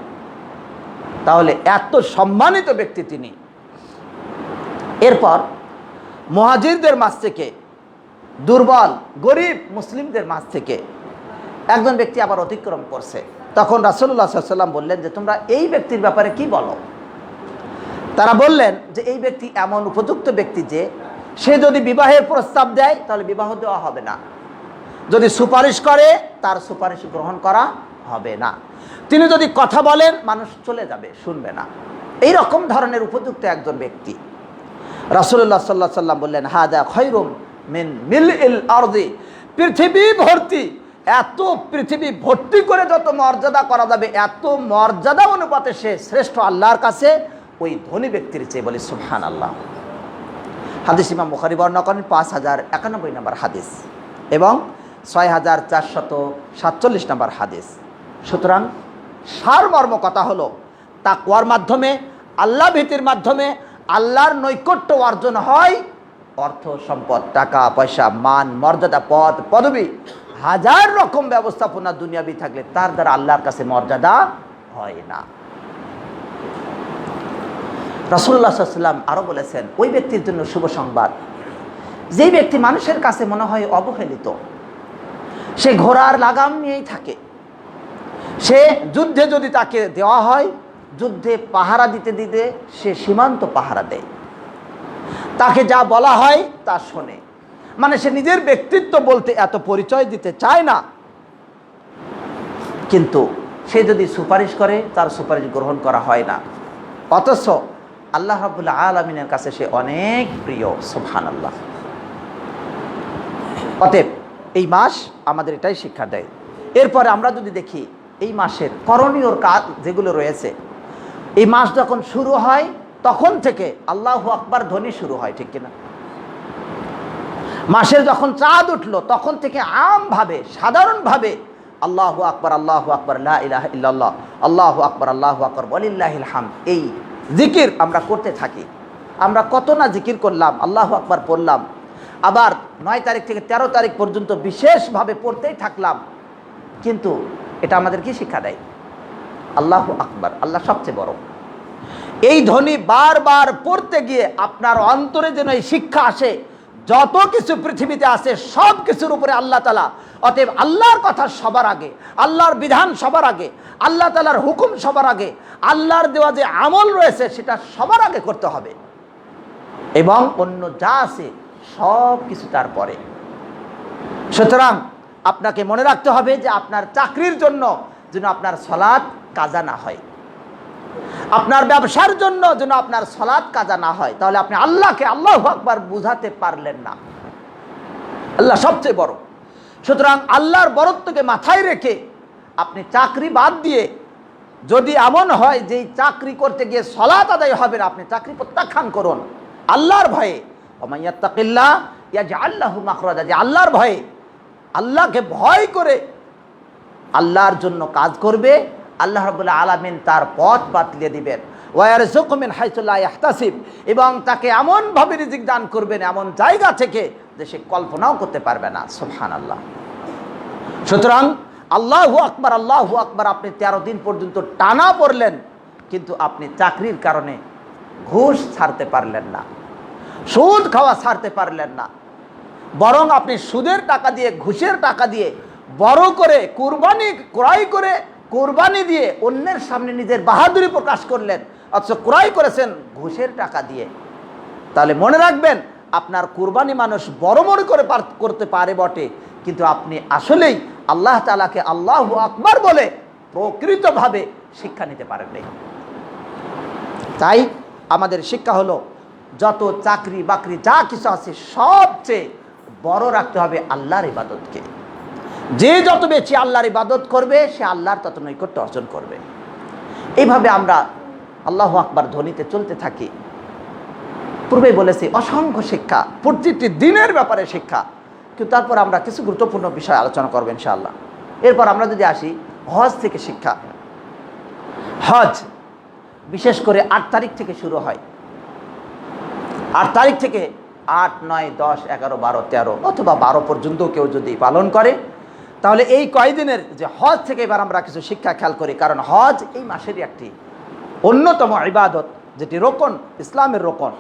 A: তাহলে এত সম্মানিত ব্যক্তি তিনি। এরপর মুহাজিরদের মাঝ থেকে, দুর্বল গরিব মুসলিমদের মাঝ থেকে একজন ব্যক্তি আবার অতিক্রম করছে। তখন রাসূলুল্লাহ সাল্লাল্লাহু আলাইহি ওয়াসাল্লাম বললেন যে তোমরা এই ব্যক্তির ব্যাপারে কি বলো? তারা বললেন যে এই ব্যক্তি এমন উপযুক্ত ব্যক্তি যে সে যদি বিবাহের প্রস্তাব দেয় তাহলে বিবাহ দেওয়া হবে না, যদি সুপারিশ করে তার সুপারিশ গ্রহণ করা হবে না, তিনি যদি কথা বলেন মানুষ চলে যাবে, শুনবে না। এই রকম ধরনের উপযুক্ত একজন ব্যক্তি। রাসূলুল্লাহ সাল্লাল্লাহু আলাইহি ওয়াসাল্লাম বললেন হাদা খায়রুম মিন মিলইল আরদি, পৃথিবী ভর্তি, এত পৃথিবী ভর্তি করে যত মর্যাদা করা যাবে এত মর্যাদা অনুপাতে সে শ্রেষ্ঠ আল্লাহর কাছে ওই ধনী ব্যক্তির চেয়ে। বলি সুবহানাল্লাহ। হাদিস ইমাম বুখারী বর্ণনা করেন 5091 নম্বর হাদিস এবং 6447 নম্বর হাদিস। সুতরাং সারমর্ম কথা হলো তাকওয়ার মাধ্যমে, আল্লাহ ভীতির মাধ্যমে আল্লাহর নৈকট্য অর্জন হয়। অর্থ সম্পদ, টাকা পয়সা, মান মর্যাদা, পদ পদবী, হাজার রকম ব্যবস্থাপনা দুনিয়াবি থাকলে তার দ্বারা আল্লাহর কাছে মর্যাদা হয় না। রাসূলুল্লাহ সাল্লাল্লাহু আলাইহি ওয়াসাল্লাম আরও বলেছেন ওই ব্যক্তির জন্য শুভ সংবাদ যেই ব্যক্তি মানুষের কাছে মনে হয় অবহেলিত, সে ঘোড়ার লাগাম নিয়েই থাকে, সে যুদ্ধে যদি তাকে দেওয়া হয় যুদ্ধে পাহারা দিতে দিতে সে সীমান্ত পাহারা দেয়, তাকে যা বলা হয় তা শোনে, মানে সে নিজের ব্যক্তিত্ব বলতে এত পরিচয় দিতে চায় না, কিন্তু সে যদি সুপারিশ করে তার সুপারিশ গ্রহণ করা হয় না, অথচ আল্লাহ রাব্বুল আলামিনের কাছে সে অনেক প্রিয়। সুবহানাল্লাহ। অতএব এই মাস আমাদের এটাই শিক্ষা দেয়। এরপরে আমরা যদি দেখি এই মাসের করণীয় কাজ যেগুলো রয়েছে, এই মাস যখন শুরু হয় তখন থেকে আল্লাহু আকবার ধ্বনি শুরু হয়, ঠিক কিনা? মাসের যখন চাঁদ উঠলো তখন থেকে আমভাবে সাধারণভাবে আল্লাহু আকবার, আল্লাহু আকবার, লা ইলাহা ইল্লাল্লাহ, আল্লাহু আকবার, আল্লাহু আকবার, ওয়ালিল্লাহিল হামদ, এই জিকির আমরা করতে থাকি। আমরা কত না জিকির করলাম, আল্লাহু আকবার পড়লাম, আবার 9 তারিখ থেকে 13 তারিখ পর্যন্ত বিশেষভাবে পড়তেই থাকলাম, কিন্তু এটা আমাদের কি শিক্ষা দেয়? আল্লাহু আকবার, আল্লাহ সবচেয়ে বড়। এই ধ্বনি বারবার পড়তে গিয়ে আপনার অন্তরে যেন এই শিক্ষা আসে যত কিছু পৃথিবীতে আছে সব কিছুর উপরে আল্লাহ তাআলা। অতএব আল্লাহর কথা সবার আগে, আল্লাহর বিধান সবার আগে, আল্লাহ তাআলার হুকুম সবার আগে, আল্লাহর দেওয়া যে আমল রয়েছে সেটা সবার আগে করতে হবে, এবং অন্য যা আছে সব কিছু তারপরে। সুতরাং আপনাকে মনে রাখতে হবে যে আপনার চাকরির জন্য যেন আপনার সালাত কাজা না হয়, আপনার ব্যবসার জন্য যেন আপনার সালাত কাজা না হয়, তাহলে আপনি আল্লাহকে আল্লাহু আকবার বুঝাতে পারলেন না। আল্লাহ সবচেয়ে বড়। সুতরাং আল্লাহর বড়ত্বকে মাথায় রেখে আপনি চাকরি বাদ দিয়ে, যদি এমন হয় যে চাকরি করতে গিয়ে সালাত আদায় হবে না, আপনি চাকরি প্রত্যাখ্যান করুন আল্লাহর ভয়ে। ওমান ইয়াত্তাকিল্লাহ ইয়াজআল লাহু মাখরাজা, যে আল্লাহর ভয়ে, আল্লাহকে ভয় করে আল্লাহর জন্য কাজ করবে, আল্লাহ রাব্বুল আলামিন তার পথ বাতলিয়ে দিবেন। ওয়া ইয়ারযুকহু মিন হাইসু লা ইয়াহতাসিব, এবং তাকে এমনভাবে রিজিক দান করবেন এমন জায়গা থেকে যে সে কল্পনাও করতে পারবে না। সুবহানাল্লাহ। সুতরাং আল্লাহু আকবার, আল্লাহু আকবার আপনি 13 দিন পর্যন্ত টানা পড়লেন, কিন্তু আপনি চাকরির কারণে ঘুষ ছাড়তে পারলেন না, সুদ খাওয়া ছাড়তে পারলেন না, বরং আপনি সুদের টাকা দিয়ে, ঘুষের টাকা দিয়ে বড় করে কুরবানি ক্রয় করে, কুরবানি দিয়ে অন্যের সামনে নিজের বাহাদুরি প্রকাশ করলেন, অথচ ক্রয় করেছেন ঘুষের টাকা দিয়ে। তাহলে মনে রাখবেন আপনার কুরবানি মানুষ বড় বড় করে করতে পারে বটে, কিন্তু আপনি আসলেই আল্লাহ তাআলাকে আল্লাহু আকবার বলে প্রকৃতভাবে শিক্ষা নিতে পারেননি। তাই আমাদের শিক্ষা হলো যত চাকরি বাকরি যা কিছু আছে সবচেয়ে বড় রাখতে হবে আল্লাহর ইবাদতকে। যে যত বেশি আল্লাহর ইবাদত করবে সে আল্লাহর তত নৈকট্য অর্জন করবে। এইভাবে আমরা আল্লাহু আকবার ধ্বনিতে চলতে থাকি। পূর্বেই বলেছি অসংখ্য শিক্ষা, প্রতিটি দিনের ব্যাপারে শিক্ষা, কিন্তু তারপর আমরা কিছু গুরুত্বপূর্ণ বিষয় আলোচনা করবো ইনশাআল্লাহ। এরপর আমরা যদি আসি হজ থেকে শিক্ষা। হজ বিশেষ করে 8 তারিখ থেকে শুরু হয়। 8 তারিখ থেকে 8, 9, 10, 11, 12, 13 অথবা 12 পর্যন্ত কেউ যদি পালন করে তাহলে এই কয়দিনের যে হজ থেকে এবার আমরা কিছু শিক্ষা খেয়াল করি, কারণ হজ এই মাসেরই একটি অন্যতম ইবাদত, যেটি রোকন, ইসলামের রোকন।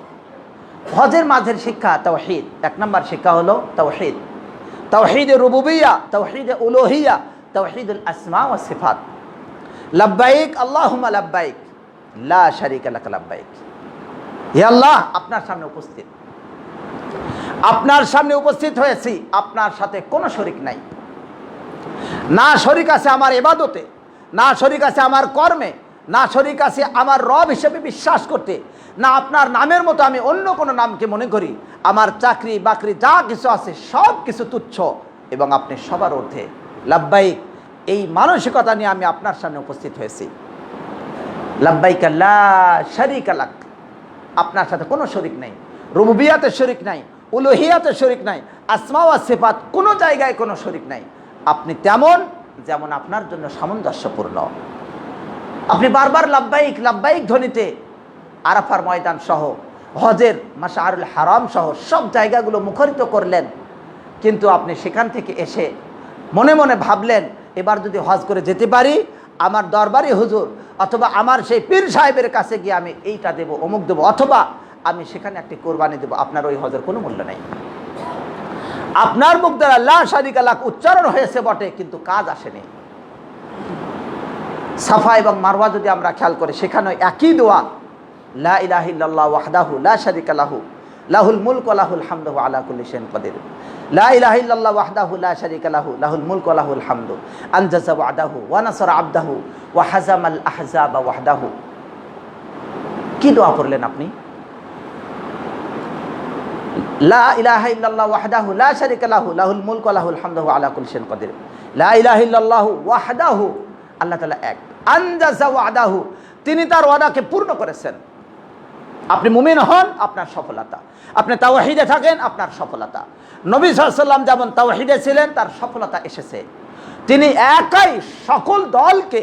A: হজের মাঝের শিক্ষা তাওহীদ। এক নম্বর শিক্ষা হলো তাওহীদ, তাওহীদে রুবুবিয়্যাহ, তাওহীদে উলুহিয়্যাহ, তাওহীদুল আসমা ওয়া সিফাত। লাব্বাইক আল্লাহুম্মা লাব্বাইক লা শারীকা লাক লাব্বাইক। হে আল্লাহ, আপনার সামনে উপস্থিত, আপনার সামনে উপস্থিত হয়েছি, আপনার সাথে কোনো শরীক নাই। না শরীক আছে আমার ইবাদতে, না শরীক আছে আমার কর্মে, না শরীক আছে আমার রব হিসেবে বিশ্বাস করতে, না আপনার নামের মতো আমি অন্য কোনো নামকে মনে করি। আমার চাকরি বাকরি যা কিছু আছে সব কিছু তুচ্ছ এবং আপনি সবার ঊর্ধ্বে। লাব্বাইক, এই মানসিকতা নিয়ে আমি আপনার সামনে উপস্থিত হয়েছি। লাব্বাইক লা শারীকা লাক, আপনার সাথে কোনো শরীক নাই, রুবুবিয়াতে শরীক নাই, উলুহিয়াতে শরীক নাই, আসমা ওয়া সিফাত কোনো জায়গায় কোনো শরীক নাই। আপনি তেমন যেমন আপনার জন্য সামঞ্জস্যপূর্ণ। আপনি বারবার লাব্বাইক লাব্বাইক ধ্বনিতে আরাফার ময়দান সহ, হজের মাশআরুল হারাম সহ সব জায়গাগুলো মুখরিত করলেন, কিন্তু আপনি সেখান থেকে এসে মনে মনে ভাবলেন, এবার যদি হজ করে যেতে পারি, আমার দরবারি হুজুর অথবা আমার সেই পীর সাহেবের কাছে গিয়ে আমি এইটা দেবো, অমুক দেবো, অথবা আমি সেখানে একটি কোরবানি দেবো। আপনার ওই হজের কোনো মূল্য নেই। আপনার মুখ দ্বারা লা শারীকা লাক উচ্চারণ হয়েছে বটে, কিন্তু কাজ আসেনি। সাফা এবং মারওয়া যদি আমরা খেয়াল করি, সেখানে একই দোয়া, লা ইলাহা ইল্লাল্লাহু ওয়াহদাহু লা শারীকা লাহু লাহুল মুলকু ওয়া লাহুল হামদু ওয়া আলা কুল্লি শাইইন কাদির। লা ইলাহা ইল্লাল্লাহু ওয়াহদাহু লা শারীকা লাহু লাহুল মুলকু ওয়া লাহুল হামদু আনজাযা ওয়া'দাহু ওয়া নাসারা 'আবদাহু ওয়া হাযামাল আহজাবা ওয়াহদাহু। কি দোয়া করলেন আপনি? লা ইলাহা ইল্লাল্লাহু ওয়াহদাহু লা শারীকা লাহু লাহুল মুলকু ওয়া লাহুল হামদু ওয়া আলা কুল্লি শাইইন কাদির। লা ইলাহা ইল্লাল্লাহু ওয়াহদাহু, আল্লাহ তাআলা এক। আনজাযা ওয়া'দাহু, তিনি তার ওয়াদাকে পূর্ণ করেছেন। আপনি মুমিন হন, আপনার সফলতা। আপনি তাওহীদে থাকেন, আপনার সফলতা। নবী সাল্লাল্লাহু আলাইহি ওয়াসাল্লাম যেমন তাওহীদে ছিলেন, তার সফলতা এসেছে। তিনি একাই সকল দলকে,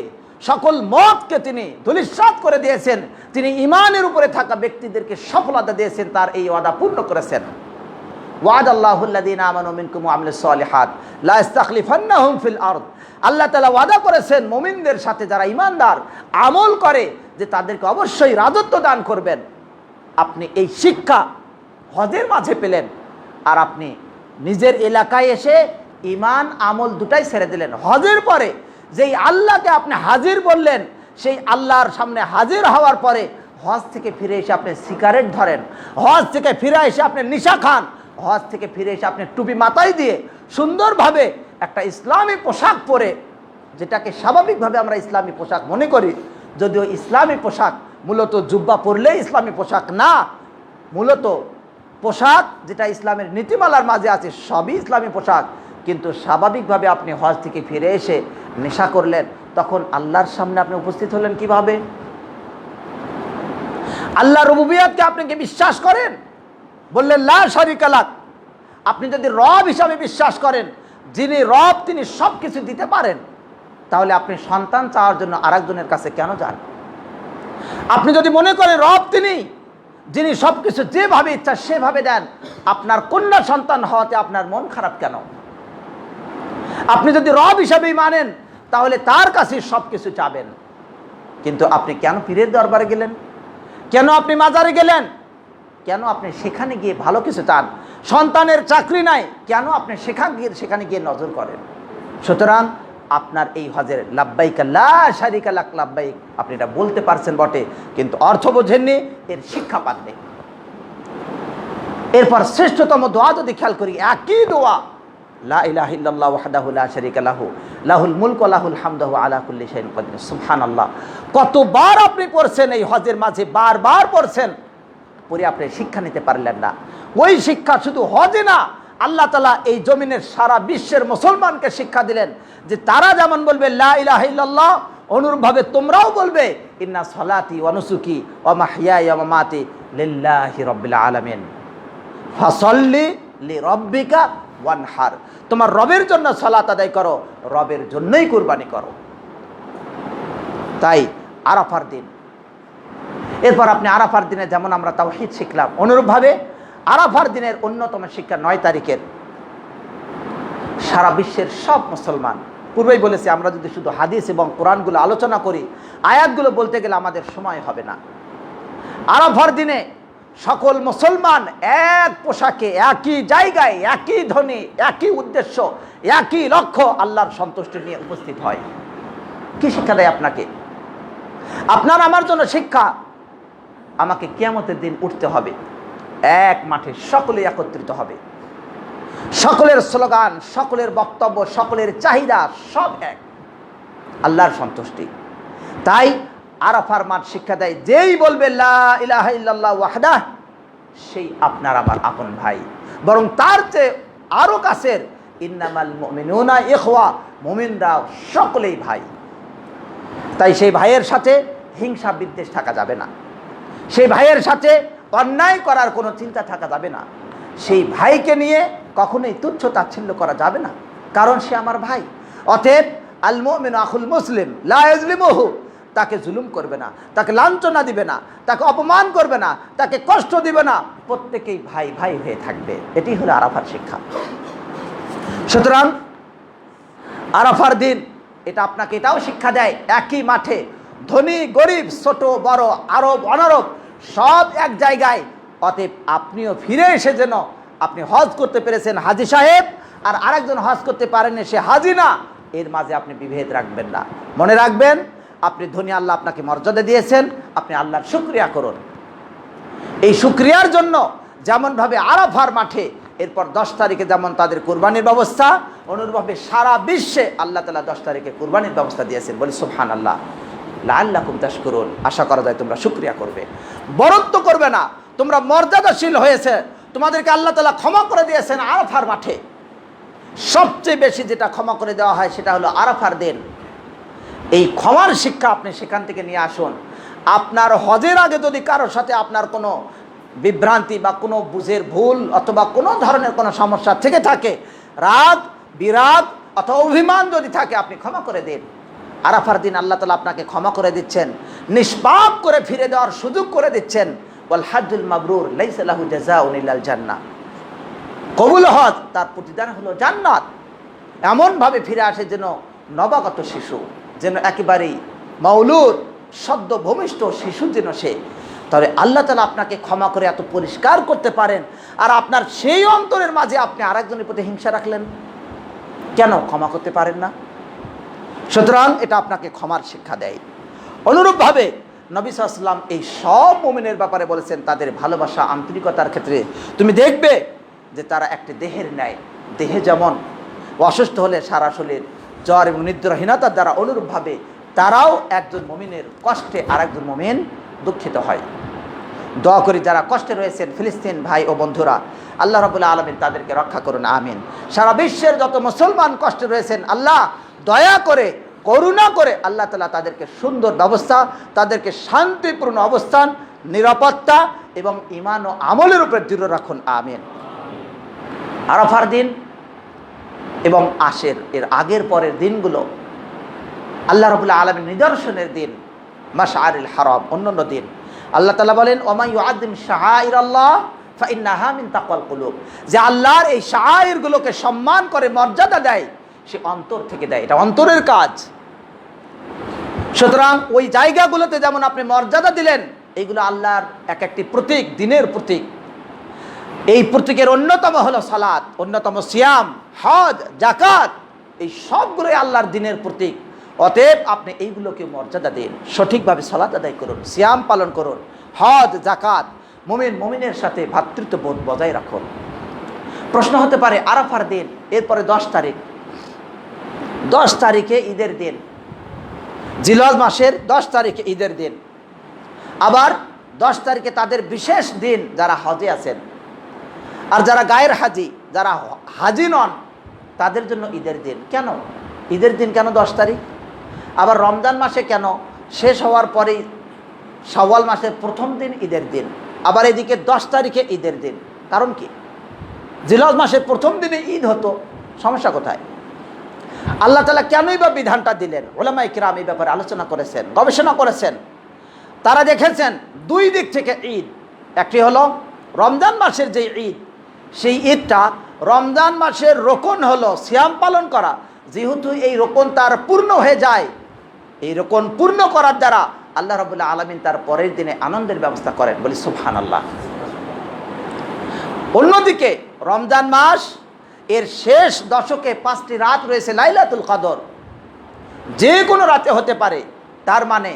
A: সকল মতকে তিনি ধূলিসাৎ করে দিয়েছেন। তিনি ঈমানের উপরে থাকা ব্যক্তিদেরকে সফলতা দিয়েছেন, তার এই ওয়াদা পূর্ণ করেছেন। ওয়াদাল্লাহুল্লাযীনা আমানু মিনকুম ওয়া আমিলুস সালিহাত লা ইস্তাখলিফান্নাহুম ফিল আরদ। আল্লাহ তাআলা ওয়াদা করেছেন মুমিনদের সাথে, যারা ঈমানদার আমল করে, যে তাদেরকে অবশ্যই রাজত্ব দান করবেন। আপনি এই শিক্ষা হজের মাঝে পেলেন, আর আপনি নিজের এলাকায় এসে ঈমান আমল দুটাই ছেড়ে দিলেন। হজের পরে যেই আল্লাহকে আপনি হাজির বললেন, সেই আল্লাহর সামনে হাজির হওয়ার পরে হজ থেকে ফিরে এসে আপনি সিগারেট ধরেন, হজ থেকে ফিরে এসে আপনি নিশা খান, হজ থেকে ফিরে এসে আপনি টুপি মাথায় দিয়ে সুন্দরভাবে একটা ইসলামী পোশাক পরে, যেটাকে স্বাভাবিকভাবে আমরা ইসলামী পোশাক মনে করি, যদিও ইসলামী পোশাক মূলত জুব্বা পরলেই ইসলামী পোশাক না, মূলত পোশাক যেটা ইসলামের নীতিমালার মাঝে আছে সবই ইসলামী পোশাক। কিন্তু স্বাভাবিকভাবে আপনি হজ থেকে ফিরে এসে নেশা করলেন, তখন আল্লাহর সামনে আপনি উপস্থিত হলেন কিভাবে? আল্লাহর রুবুবিয়তকে আপনি কি বিশ্বাস করেন? বললেন লা শারীকা লাক। আপনি যদি রব হিসাবে বিশ্বাস করেন, যিনি রব তিনি সব কিছু দিতে পারেন, তাহলে আপনি সন্তান চাওয়ার জন্য আরেকজনের কাছে কেন যান? আপনি যদি মনে করেন রব তিনি, যিনি সব কিছু যেভাবে ইচ্ছা সেভাবে দেন, আপনার কন্যা সন্তান হওয়াতে আপনার মন খারাপ কেন? আপনি যদি রব হিসাবেই মানেন, তাহলে তার কাছে সব কিছু চাবেন। কিন্তু আপনি কেন পীরের দরবারে গেলেন? কেন আপনি মাজারে গেলেন? কেন আপনি সেখানে গিয়ে ভালো কিছু চান? সন্তানের চাকরি নাই, কেন আপনি সেখানে গিয়ে নজর করেন? সুতরাং আপনার এই হজের লাব্বাইক লা শারীকা লাক লাব্বাইক, আপনি এটা বলতে পারছেন বটে, কিন্তু অর্থ বোঝেননি, এর শিক্ষা পাননি। এরপর শ্রেষ্ঠতম দোয়া যদি খেয়াল করি, একই দোয়া, লা ইলাহা ইল্লাল্লাহু ওয়াহদাহু লা শারীকা লাহু লাহুল মুলকু ওয়া লাহুল হামদু ওয়া আলা কুল্লি শাইইন কাদির। সুবহানাল্লাহ, কতবার আপনি পড়ছেন এই হজের মাঝে, বারবার পড়ছেন, পরে আপনি শিক্ষা নিতে পারলেন না। ওই শিক্ষা শুধু হজে না, আল্লাহ তাআলা এই জমিনের সারা বিশ্বের মুসলমানকে শিক্ষা দিলেন যে তারা যেমন বলবে লা ইলাহা ইল্লাল্লাহ, অনুরূপভাবে তোমরাও বলবে ইন্না সলাতি ওয়া নুসুকি ওয়া মাহইয়ায়া ওয়া মামাতি লিল্লাহি রাব্বিল আলামিন ফাসাল্লি লিরাব্বিকা ওয়ানহার। তোমার রবের জন্য সালাত আদায় করো, রবের জন্যই কুরবানি করো। তাই আরাফার দিন, এরপর আপনি আরাফার দিনে যেমন আমরা তাওহীদ শিখলাম, অনুরূপভাবে আরাফার দিনের অন্যতম শিক্ষা 9 তারিখের সারা বিশ্বের সব মুসলমান, পূর্বেই বলেছি আমরা যদি শুধু হাদিস এবং কোরআনগুলো আলোচনা করি, আয়াতগুলো বলতে গেলে আমাদের সময় হবে না। আরাফার দিনে সকল মুসলমান এক পোশাকে, একই জায়গায়, একই ধ্বনি, একই উদ্দেশ্য, একই লক্ষ্য, আল্লাহর সন্তুষ্টি নিয়ে উপস্থিত হয়। কি শিক্ষা দেয় আপনাকে? আপনার আমার জন্য শিক্ষা, আমাকে কিয়ামতের দিন উঠতে হবে, এক মাঠে সকলে একত্রিত হবে, সকলের স্লোগান, সকলের বক্তব্য, সকলের চাহিদা সব এক, আল্লাহর সন্তুষ্টি। তাই আরাফার মাঠ শিক্ষা দেয়, যেই বলবে লা ইলাহা ইল্লাল্লাহ ওয়াহদাহ, সেই আপনার আমার আপন ভাই। বরং তার চেয়ে আরো কাছের, ইন্নামাল মুমিনুনা ইখওয়া, মুমিনরা সকলেই ভাই। তাই সেই ভাইয়ের সাথে হিংসা বিদ্বেষ থাকা যাবে না, সেই ভাইয়ের সাথে অন্যায় করার কোনো চিন্তা থাকা যাবে না, সেই ভাইকে নিয়ে কখনোই তুচ্ছ তাচ্ছিল্য করা যাবে না, কারণ সে আমার ভাই। অতএব আল মুমিনু আখুল মুসলিম লা ইয়াজলিমুহু, তাকে জুলুম করবে না, তাকে লাঞ্ছনা দিবে না, তাকে অপমান করবে না, তাকে কষ্ট দিবে না, প্রত্যেকেই ভাই ভাই হয়ে থাকবে। এটি হলো আরাফার শিক্ষা। সুতরাং আরাফার দিন এটা আপনাকে এটাও শিক্ষা দেয়, একই মাঠে ধনী গরিব, ছোট বড়, আরব অনারব সব এক জায়গায়। অতএব আপনিও ফিরে এসে যেন আপনি হজ করতে পেরেছেন হাজী সাহেব, আর আরেকজন হজ করতে পারেননি সে হাজী না, এর মাঝে আপনি বিভেদ রাখবেন না। মনে রাখবেন, আপনি ধনী, আল্লাহ আপনাকে মর্যাদা দিয়েছেন, আপনি আল্লাহর শুকরিয়া করুন। এই শুকরিয়ার জন্য যেমনভাবে আরাফার মাঠে এরপর 10 তারিখে যেমন তাদের কুরবানির ব্যবস্থা, অনুরূপভাবে সারা বিশ্বে আল্লাহ তাআলা 10 তারিখে কুরবানির ব্যবস্থা দিয়েছেন। বলি সুবহানাল্লাহ, লাআল্লাকুম তাশকুরুন। আশা করা যায় তোমরা শুকরিয়া করবে, বরত্ব করবে না, তোমরা মর্যাদাশীল হয়েছে, তোমাদেরকে আল্লাহ তাআলা ক্ষমা করে দিয়েছেন আরাফার মাঠে। সবচেয়ে বেশি যেটা ক্ষমা করে দেওয়া হয় সেটা হলো আরাফার দিন। এই ক্ষমার শিক্ষা আপনি সেখান থেকে নিয়ে আসুন। আপনার হজের আগে যদি কারোর সাথে আপনার কোনো বিভ্রান্তি বা কোনো বুঝের ভুল অথবা কোনো ধরনের কোনো সমস্যা থেকে থাকে, রাগ বিরাগ অথবা অভিমান যদি থাকে, আপনি ক্ষমা করে দিন। আরাফার দিন আল্লাহ তাআলা আপনাকে ক্ষমা করে দিচ্ছেন, নিষ্পাপ করে ফিরে দেওয়ার সুযোগ করে দিচ্ছেন। ওয়াল হাজ্জুল মাবরুর লাইসা লাহু জাযাউন ইল্লাল জান্নাহ, কবুল হজ তার প্রতিদান হলো জান্নাত। এমনভাবে ফিরে আসে যেন নবাগত শিশু, যেন একেবারেই মাউলুদ সদ্য ভূমিষ্ঠ শিশু যেন সে। তাহলে আল্লাহ তাআলা আপনাকে ক্ষমা করে এত পরিষ্কার করতে পারেন, আর আপনার সেই অন্তরের মাঝে আপনি আরেকজনের প্রতি হিংসা রাখলেন, কেন ক্ষমা করতে পারেন না? সুতরাং এটা আপনাকে ক্ষমার শিক্ষা দেয়। অনুরূপভাবে নবী সাল্লাল্লাহু আলাইহি ওয়াসাল্লাম এই সব মুমিনের ব্যাপারে বলেছেন, তাদের ভালোবাসা আন্তরিকতার ক্ষেত্রে তুমি দেখবে যে তারা একটি দেহের ন্যায়। দেহে যেমন অসুস্থ হলে সারা শরীর জ্বর এবং নিদ্রাহীনতার দ্বারা, অনুরূপভাবে তারাও একজন মুমিনের কষ্টে আরেকজন মুমিন দুঃখিত হয়। দোয়া করি যারা কষ্টে রয়েছেন ফিলিস্তিন ভাই ও বন্ধুরা, আল্লাহ রাব্বুল আলামিন তাদেরকে রক্ষা করুন, আমিন। সারা বিশ্বের যত মুসলমান কষ্টে রয়েছেন, আল্লাহ দয়া করে করুণা করে আল্লাহ তাআলা তাদেরকে সুন্দর ব্যবস্থা, তাদেরকে শান্তিপূর্ণ অবস্থান, নিরাপত্তা এবং ঈমান ও আমলের উপর দৃঢ় রাখুন, আমিন। আরাফার দিন এবং আশের এর আগের পরের দিনগুলো আল্লাহ রাব্বুল আলামিন নিদর্শনের দিন, মাশআরিল হারাম, অন্যান্য দিন। আল্লাহ তাআলা বলেন, ওয়া ইউআযযিম শাআইরাল্লাহ ফাইন্নাহা মিন তাকওয়াল কুলুব, যে আল্লাহর এই শাআইরগুলোকে সম্মান করে মর্যাদা দেয়, সে অন্তর থেকে দেয়, এটা অন্তরের কাজ। সুতরাং ওই জায়গাগুলোতে যেমন আপনি মর্যাদা দিলেন, এইগুলো আল্লাহর এক একটি প্রতীক, দিনের প্রতীক। এই প্রতীকের অন্যতম হলো সালাত, অন্যতম সিয়াম, হজ, যাকাত, এই সবগুলোই আল্লাহর দিনের প্রতীক। অতএব আপনি এইগুলোকে মর্যাদা দিন, সঠিকভাবে সালাত আদায় করুন, সিয়াম পালন করুন, হজ যাকাত, মুমিনের সাথে ভ্রাতৃত্ববোধ বজায় রাখুন। প্রশ্ন হতে পারে, আরাফার দিন, এরপরে 10 তারিখ, 10 তারিখে ঈদের দিন, জিলহজ মাসের 10 তারিখে ঈদের দিন, আবার 10 তারিখে তাদের বিশেষ দিন যারা হজে আছেন, আর যারা গায়ের হাজি, যারা হাজি নন, তাদের জন্য ঈদের দিন। কেন ঈদের দিন, কেন 10 তারিখ? আবার রমজান মাসে কেন শেষ হওয়ার পরেই শাওয়াল মাসের প্রথম দিন ঈদের দিন, আবার এদিকে 10 তারিখে ঈদের দিন? কারণ কি? জিলহজ মাসের প্রথম দিনে ঈদ হতো, সমস্যা কোথায়? আল্লাহ তাআলা কেনই বা বিধানটা দিলেন? উলামায়ে কিরাম এই ব্যাপারে আলোচনা করেছেন, গবেষণা করেছেন। তারা দেখেছেন 2 দিক থেকে ঈদ। একটি হলো রমজান মাসের যে ঈদ, সেই ঈদটা রমজান মাসের রোকন হলো সিয়াম পালন করা। যেহেতু এই রোকন তার পূর্ণ হয়ে যায়, এই রোকন পূর্ণ করার দ্বারা আল্লাহ রাব্বুল আলামিন তার পরের দিনে আনন্দের ব্যবস্থা করেন, বলি সুবহানাল্লাহ। অন্যদিকে রমজান মাস এর শেষ দশকে 5টি রাত রয়েছে লাইলাতুল কদর, যে কোনো রাতে হতে পারে। তার মানে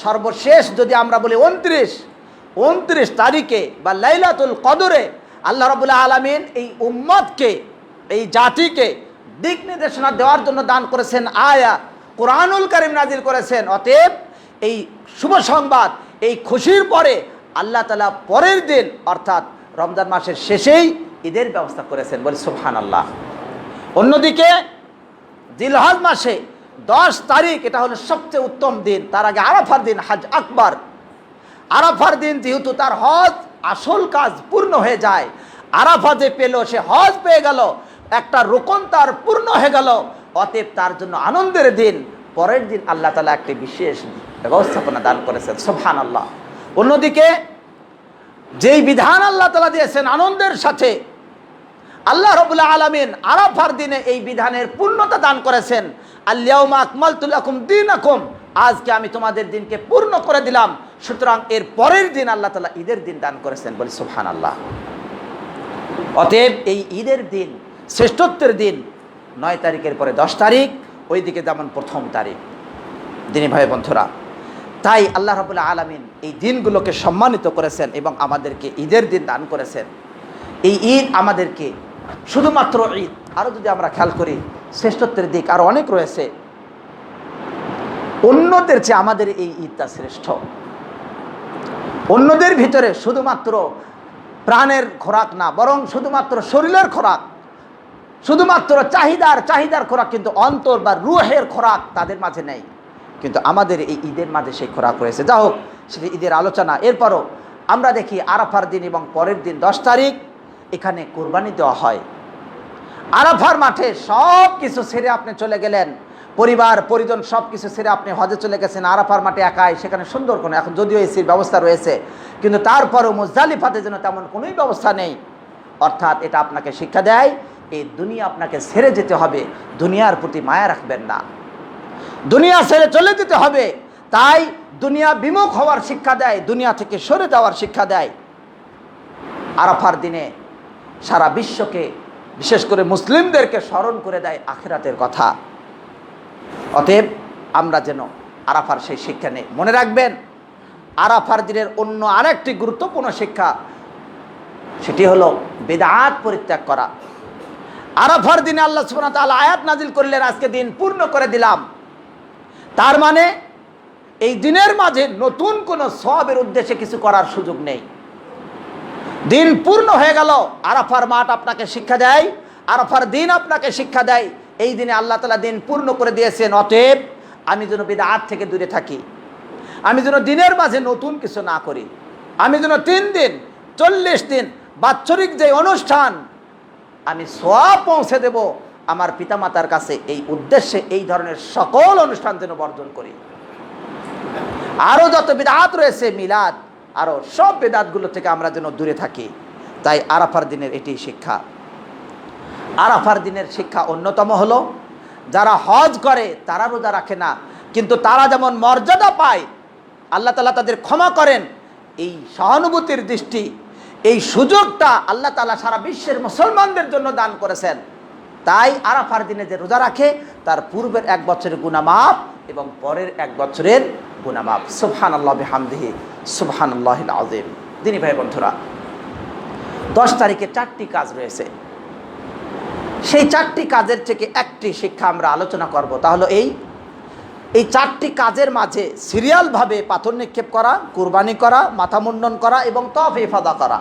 A: সর্বশেষ যদি আমরা বলি 29 তারিখে বা লাইলাতুল কদরে আল্লাহ রাব্বুল আলামিন এই উম্মতকে, এই জাতিকে দিক নির্দেশনা দেওয়ার জন্য দান করেছেন আয়াত, কোরআনুল কারীম নাজিল করেছেন। অতএব এই শুভ সংবাদ, এই খুশির পরে আল্লাহ তাআলা পরের দিন অর্থাৎ রমজান মাসের শেষেই ঈদের ব্যবস্থা করেছেন, বলি সুবহানাল্লাহ। অন্যদিকে জিলহজ মাসে 10 তারিখ, এটা হলো সবচেয়ে উত্তম দিন। তার আগে আরাফার দিন, হজ আকবর। আরাফার দিন যেহেতু তার হজ আসল কাজ পূর্ণ হয়ে যায়, আরাফা যে পেল সে হজ পেয়ে গেল, একটা রোকন তার পূর্ণ হয়ে গেল। অতএব তার জন্য আনন্দের দিন। পরের দিন আল্লাহ তাআলা একটি বিশেষ ব্যবস্থাপনা দান করেছেন, সুবহানাল্লাহ। অন্যদিকে যেই বিধান আল্লাহ তাআলা দিয়েছেন আনন্দের সাথে, আল্লাহ রাব্বুল আলামিন আরাফার দিনে এই বিধানের পূর্ণতা দান করেছেন। আল-ইয়াউমা আকমালতু লাকুম দীনাকুম, আজকে আমি তোমাদের দিনকে পূর্ণ করে দিলাম। সুতরাং এর পরের দিন আল্লাহ তাআলা ঈদের দিন দান করেছেন, বলি সুবহানাল্লাহ। অতএব এই ঈদের দিন শ্রেষ্ঠত্বের দিন। 9 তারিখের পরে 10 তারিখ, ওইদিকে যেমন 1ম তারিখ। দিনী ভাই বন্ধুরা, তাই আল্লাহ রাব্বুল আলামিন এই দিনগুলোকে সম্মানিত করেছেন এবং আমাদেরকে ঈদের দিন দান করেছেন। এই ঈদ আমাদেরকে শুধুমাত্র ঈদ, আরও যদি আমরা খেয়াল করি শ্রেষ্ঠত্বের দিক আরও অনেক রয়েছে। অন্যদের চেয়ে আমাদের এই ঈদটা শ্রেষ্ঠ। অন্যদের ভিতরে শুধুমাত্র প্রাণের খোরাক না, বরং শুধুমাত্র শরীরের খোরাক, শুধুমাত্র চাহিদার খোরাক, কিন্তু অন্তর বা রুহের খোরাক তাদের মাঝে নেই। কিন্তু আমাদের এই ঈদের মাঝে সেই খোরাক রয়েছে। যা হোক, সেটি ঈদের আলোচনা। এরপরও আমরা দেখি আরাফার দিন এবং পরের দিন 10 তারিখ এখানে কোরবানি দেওয়া হয়। আরাফার মাঠে সব কিছু ছেড়ে আপনি চলে গেলেন, পরিবার পরিজন সব কিছু ছেড়ে আপনি হজে চলে গেছেন। আরাফার মাঠে একাই, সেখানে সুন্দর কোনো, এখন যদিও এসির ব্যবস্থা রয়েছে, কিন্তু তারপরও মুজদালিফাতে যেন তেমন কোনোই ব্যবস্থা নেই। অর্থাৎ এটা আপনাকে শিক্ষা দেয় এই দুনিয়া আপনাকে ছেড়ে যেতে হবে, দুনিয়ার প্রতি মায়া রাখবেন না, দুনিয়া ছেড়ে চলে যেতে হবে। তাই দুনিয়া বিমুখ হওয়ার শিক্ষা দেয়, দুনিয়া থেকে সরে যাওয়ার শিক্ষা দেয়। আরাফার দিনে সারা বিশ্বকে, বিশেষ করে মুসলিমদেরকে স্মরণ করে দেয় আখিরাতের কথা। অতএব আমরা যেন আরাফার সেই শিক্ষা নেই। মনে রাখবেন, আরাফার দিনের অন্য আরেকটি গুরুত্বপূর্ণ শিক্ষা, সেটি হলো বিদআত পরিত্যাগ করা। আরাফার দিনে আল্লাহ সুবহানাহু ওয়া তাআলা আয়াত নাজিল করলেন, আজকে দিন পূর্ণ করে দিলাম। তার মানে এই দিনের মাঝে নতুন কোনো সওয়াবের উদ্দেশ্যে কিছু করার সুযোগ নেই। দিন পূর্ণ হয়ে গেল। আরাফার মাঠ আপনাকে শিক্ষা দেয়, আরাফার দিন আপনাকে শিক্ষা দেয় এই দিনে আল্লাহ তাআলা দিন পূর্ণ করে দিয়েছেন। অতএব আমি যেন বিদআত থেকে দূরে থাকি, আমি যেন দিনের মাঝে নতুন কিছু না করি, আমি যেন 3 দিন 40 দিন বাৎসরিক যে অনুষ্ঠান আমি সওয়াব পৌঁছে দেব আমার পিতামাতার কাছে, এই উদ্দেশ্যে এই ধরনের সকল অনুষ্ঠান যেন বর্জন করি। আরও যত বিদআত রয়েছে, মিলাদ, আরও সব বিদআতগুলো থেকে আমরা যেন দূরে থাকি। তাই আরাফার দিনের এটি শিক্ষা। আরাফার দিনের শিক্ষা অন্যতম হলো, যারা হজ করে তারা রোজা রাখে না, কিন্তু তারা যেমন মর্যাদা পায়, আল্লাহ তাআলা তাদের ক্ষমা করেন, এই সহানুভূতির দৃষ্টি, এই সুযোগটা আল্লাহ তাআলা সারা বিশ্বের মুসলমানদের জন্য দান করেছেন। তাই আরাফার দিনে যে রোজা রাখে তার পূর্বের 1 বছরের গুনাহ মাফ এবং পরের 1 বছরের গুনাহ মাফ। সুবহানাল্লাহ বিহামদিহি সুবহানাল্লাহিল আযীম। দিনী ভাই বন্ধুরা, 10 তারিখে 4টি কাজ রয়েছে। সেই 4টি কাজের থেকে একটি শিক্ষা আমরা আলোচনা করব। তাহলে এই 4টি কাজের মাঝে সিরিয়ালভাবে পাথর নিক্ষেপ করা, কুরবানি করা, মাথা মুন্ডন করা এবং তওয়াফ ইফাদা করা।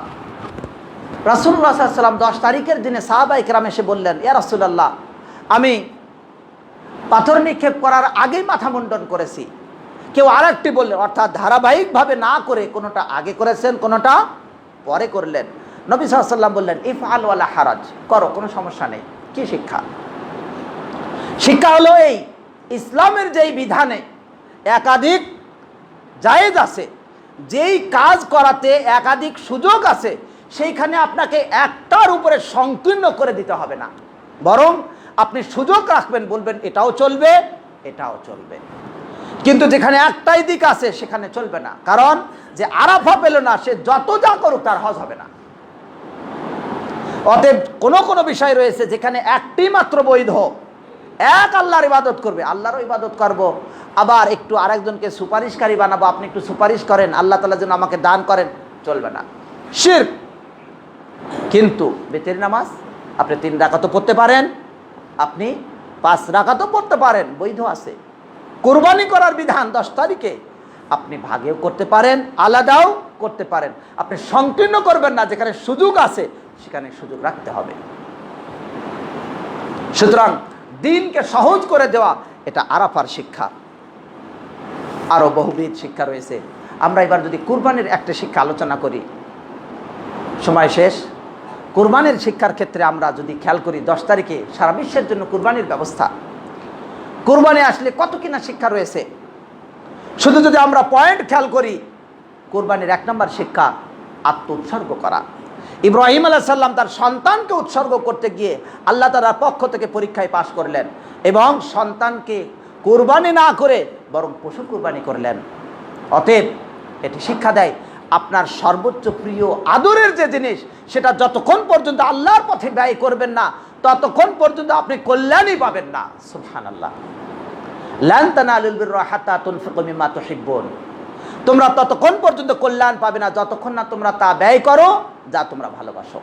A: রাসূলুল্লাহ সাল্লাল্লাহু আলাইহি ওয়াসাল্লাম 10 তারিখের দিনে সাহাবায়ে কেরাম এসে বললেন, ইয়া রাসূলুল্লাহ, আমি পাথর নিক্ষেপ করার আগেই মাথা মুন্ডন করেছি। কেউ আরেকটি বললেন, অর্থাৎ ধারাবাহিকভাবে না করে কোনোটা আগে করেছেন, কোনোটা পরে করলেন। নবী সাল্লাল্লাহু আলাইহি ওয়াসাল্লাম বললেন, ইফআল ওয়ালা হারাজ, করো, কোনো সমস্যা নেই। কি শিক্ষা? শিক্ষা হলো এই, ইসলামের যেই বিধানে একাধিক জায়েজ আছে, যেই কাজ করাতে একাধিক সুযোগ আছে, সেইখানে আপনাকে একটার উপরে সংকীর্ণ করে দিতে হবে না, বরং আপনি সুযোগ রাখবেন, বলবেন এটাও চলবে, এটাও চলবে। কিন্তু যেখানে একটাই দিক আছে সেখানে চলবে না, কারণ যে আরাফা পেল না সে যত যা করুক তার হজ হবে না। অতএব কোনো কোনো বিষয় রয়েছে যেখানে একটি মাত্র বৈধ, এক আল্লাহর ইবাদত করবে, আল্লাহরও ইবাদত করব, আবার একটু আরেকজনকে সুপারিশকারী বানাবো, আপনি একটু সুপারিশ করেন, আল্লাহ তাআলা যেন আমাকে দান করেন, চলবে না, শিরক। কিন্তু বেতের নামাজ আপনি 3 রাকাতও পড়তে পারেন, আপনি 5 রাকাতও পড়তে পারেন, বৈধ আছে। কুরবানি করার বিধান 10 তারিখে আপনি ভাগেও করতে পারেন, আলাদাও করতে পারেন। আপনি সংকীর্ণ করবেন না, যেখানে সুযোগ আছে সেখানে সুযোগ রাখতে হবে। সুতরাং দিনকে সহজ করে দেওয়া এটা আরাফার শিক্ষা। আরও বহুবিধ শিক্ষা রয়েছে। আমরা এবার যদি কুরবানির একটা শিক্ষা আলোচনা করি, সময় শেষ। কুরবানির শিক্ষার ক্ষেত্রে আমরা যদি খেয়াল করি, 10 তারিখে সারা বিশ্বের জন্য কুরবানির ব্যবস্থা। কুরবানি আসলে কত কিনা শিক্ষা রয়েছে। শুধু যদি আমরা পয়েন্ট খেয়াল করি, কুরবানির 1 নম্বর শিক্ষা আত্ম উৎসর্গ করা। ইব্রাহিম আলাইহিস সালাম তার সন্তানকে উৎসর্গ করতে গিয়ে আল্লাহ তাআলার পক্ষ থেকে পরীক্ষায় পাশ করলেন এবং সন্তানকে কুরবানি না করে বরং পশু কুরবানি করলেন। অতএব এটি শিক্ষা দেয়, আপনার সর্বোচ্চ প্রিয় আদরের যে জিনিস সেটা যতক্ষণ পর্যন্ত আল্লাহর পথে ব্যয় করবেন না, ততক্ষণ পর্যন্ত আপনি কল্যাণই পাবেন না। সুবহানাল্লাহ। লান তানালুল বিররা হাত্তা তুনফিকু মিম্মা তুহিব্বুন। তোমরা ততক্ষণ পর্যন্ত কল্যাণ পাবে না যতক্ষণ না তোমরা তা ব্যয় করো যা তোমরা ভালোবাসো।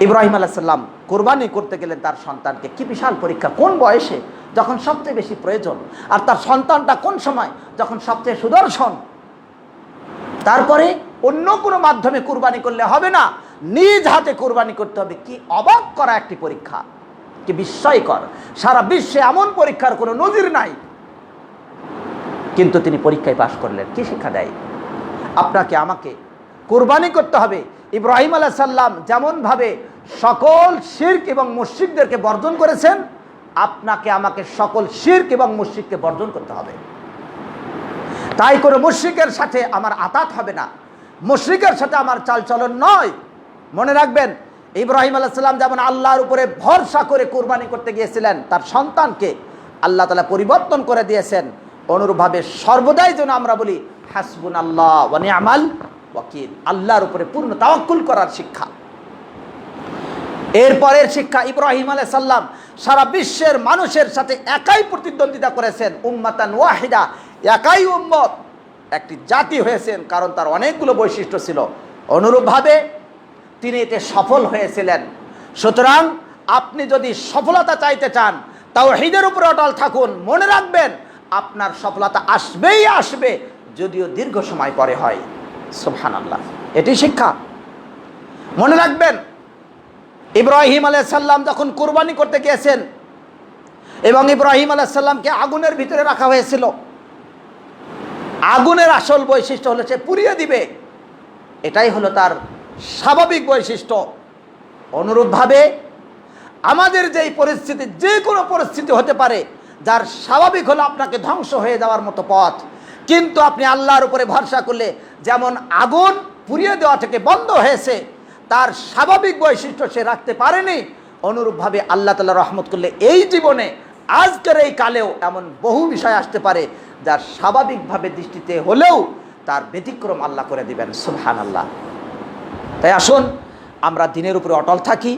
A: ইব্রাহিম আলাইহিস সালাম কুরবানি করতে গেলেন তার সন্তানকে। কি বিশাল পরীক্ষা! কোন বয়সে, যখন সবচেয়ে বেশি প্রয়োজন, আর তার সন্তানটা কোন সময়, যখন সবচেয়ে সুদর্শন। তারপরে অন্য কোনো মাধ্যমে কুরবানি করলে হবে না, নিজ হাতে কুরবানি করতে হবে। কি অবাক করা একটি পরীক্ষা, কি বিস্ময়কর! সারা বিশ্বে এমন পরীক্ষার কোনো নজির নাই, কিন্তু তিনি পরীক্ষায় পাশ করলেন। কি শিক্ষা দেয়? আপনাকে আমাকে কুরবানি করতে হবে। ইব্রাহিম আলাইহিস সালাম যেমনভাবে সকল শিরক এবং মুশরিকদেরকে বর্জন করেছেন, আপনাকে আমাকে সকল শিরক এবং মুশরিককে বর্জন করতে হবে। তাই কোনো মুশরিকের সাথে আমার আতাত হবে না, মুশরিকের সাথে আমার চালচলন নয়। মনে রাখবেন, ইব্রাহিম আলাইহিস সালাম যেমন আল্লাহর উপরে ভরসা করে কুরবানি করতে গিয়েছিলেন, তার সন্তানকে আল্লাহ তাআলা পরিবর্তন করে দিয়েছেন। অনুরূপভাবে সর্বদাই যেন আমরা বলি হাসবুনাল্লাহ ওয়া নি'মাল ওয়াকিল, আল্লাহর উপরে পূর্ণ তাওয়াক্কুল করার শিক্ষা। এরপরের শিক্ষা, ইব্রাহিম আলাইহিস সালাম সারা বিশ্বের মানুষের সাথে একাই প্রতিদ্বন্দ্বিতা করেছেন, উম্মাতান ওয়াহিদা, একাই উম্মত, একটি জাতি হয়েছেন, কারণ তার অনেকগুলো বৈশিষ্ট্য ছিল। অনুরূপভাবে তিনি এতে সফল হয়েছিলেন। সুতরাং আপনি যদি সফলতা চাইতে চান, তাওহীদের উপরে অটল থাকুন। মনে রাখবেন, আপনার সফলতা আসবেই আসবে, যদিও দীর্ঘ সময় পরে হয়। সুবহানাল্লাহ। এটি শিক্ষা। মনে রাখবেন, ইব্রাহিম আলাইহিস সালাম যখন কুরবানি করতে গিয়েছেন এবং ইব্রাহিম আলাইহিস সালামকে আগুনের ভিতরে রাখা হয়েছিল, আগুনের আসল বৈশিষ্ট্য হলো সে পুড়িয়ে দিবে, এটাই হলো তার স্বাভাবিক বৈশিষ্ট্য। অনুরূপভাবে আমাদের যেই পরিস্থিতি, যে কোনো পরিস্থিতি হতে পারে, যার স্বাভাবিক হলো আপনাকে ধ্বংস হয়ে যাওয়ার মতো পথ, কিন্তু আপনি আল্লাহর উপরে ভরসা করলে যেমন আগুন পুড়িয়ে দেওয়া থেকে বন্ধ হয়েছে, তার স্বাভাবিক বৈশিষ্ট্য সে রাখতে পারেনি, অনুরূপভাবে আল্লাহ তাআলা রহমত করলে এই জীবনে, আজকের এই কালেও এমন বহু বিষয় আসতে পারে যার স্বাভাবিকভাবে দৃষ্টিতে হলেও তার ব্যতিক্রম আল্লাহ করে দিবেন। সুবহানাল্লাহ। তাই আসুন আমরা দিনের উপরে অটল থাকি,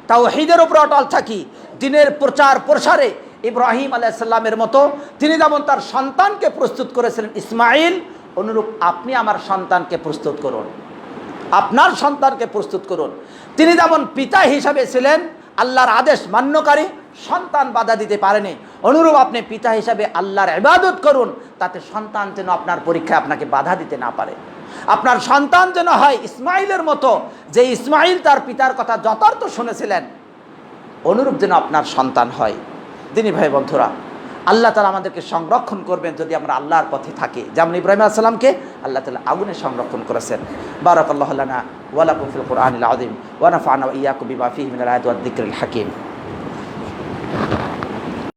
A: তাওহীদের উপরে অটল থাকি, দিনের প্রচার প্রসারে ইব্রাহিম আলাইহিস সালামের মতো তিনি যেমন তার সন্তানকে প্রস্তুত করেছিলেন ইসমাইল, অনুরূপ আপনি আমার সন্তানকে প্রস্তুত করুন, আপনার সন্তানকে প্রস্তুত করুন। তিনি যেমন পিতা হিসাবে ছিলেন আল্লাহর আদেশ মান্যকারী, সন্তান বাধা দিতে পারেনি, অনুরূপ আপনি পিতা হিসাবে আল্লাহর ইবাদত করুন, তাতে সন্তান যেন আপনার পরীক্ষায় আপনাকে বাধা দিতে না পারে। আপনার সন্তান যেন হয় ইসমাইলের মতো, যে ইসমাইল তার পিতার কথা যথার্থ শুনেছিলেন, অনুরূপ যেন আপনার সন্তান হয়। দিনী ভাই বন্ধুরা, আল্লাহ তাআলা আমাদেরকে সংরক্ষণ করবেন যদি আমরা আল্লাহর পথে থাকি, যেমন ইব্রাহিম আলাইহিস সালামকে আল্লাহ তাআলা আগুনে সংরক্ষণ করেছেন। বারাকাল্লাহু লানা ওয়া লাকুম ফিল কুরআনিল আযীম ওয়া নাফা'না ওয়া ইয়্যাকুম বিমা ফীহি মিনাল আয়াতি ওয়াদ যিকরিল হাকীম।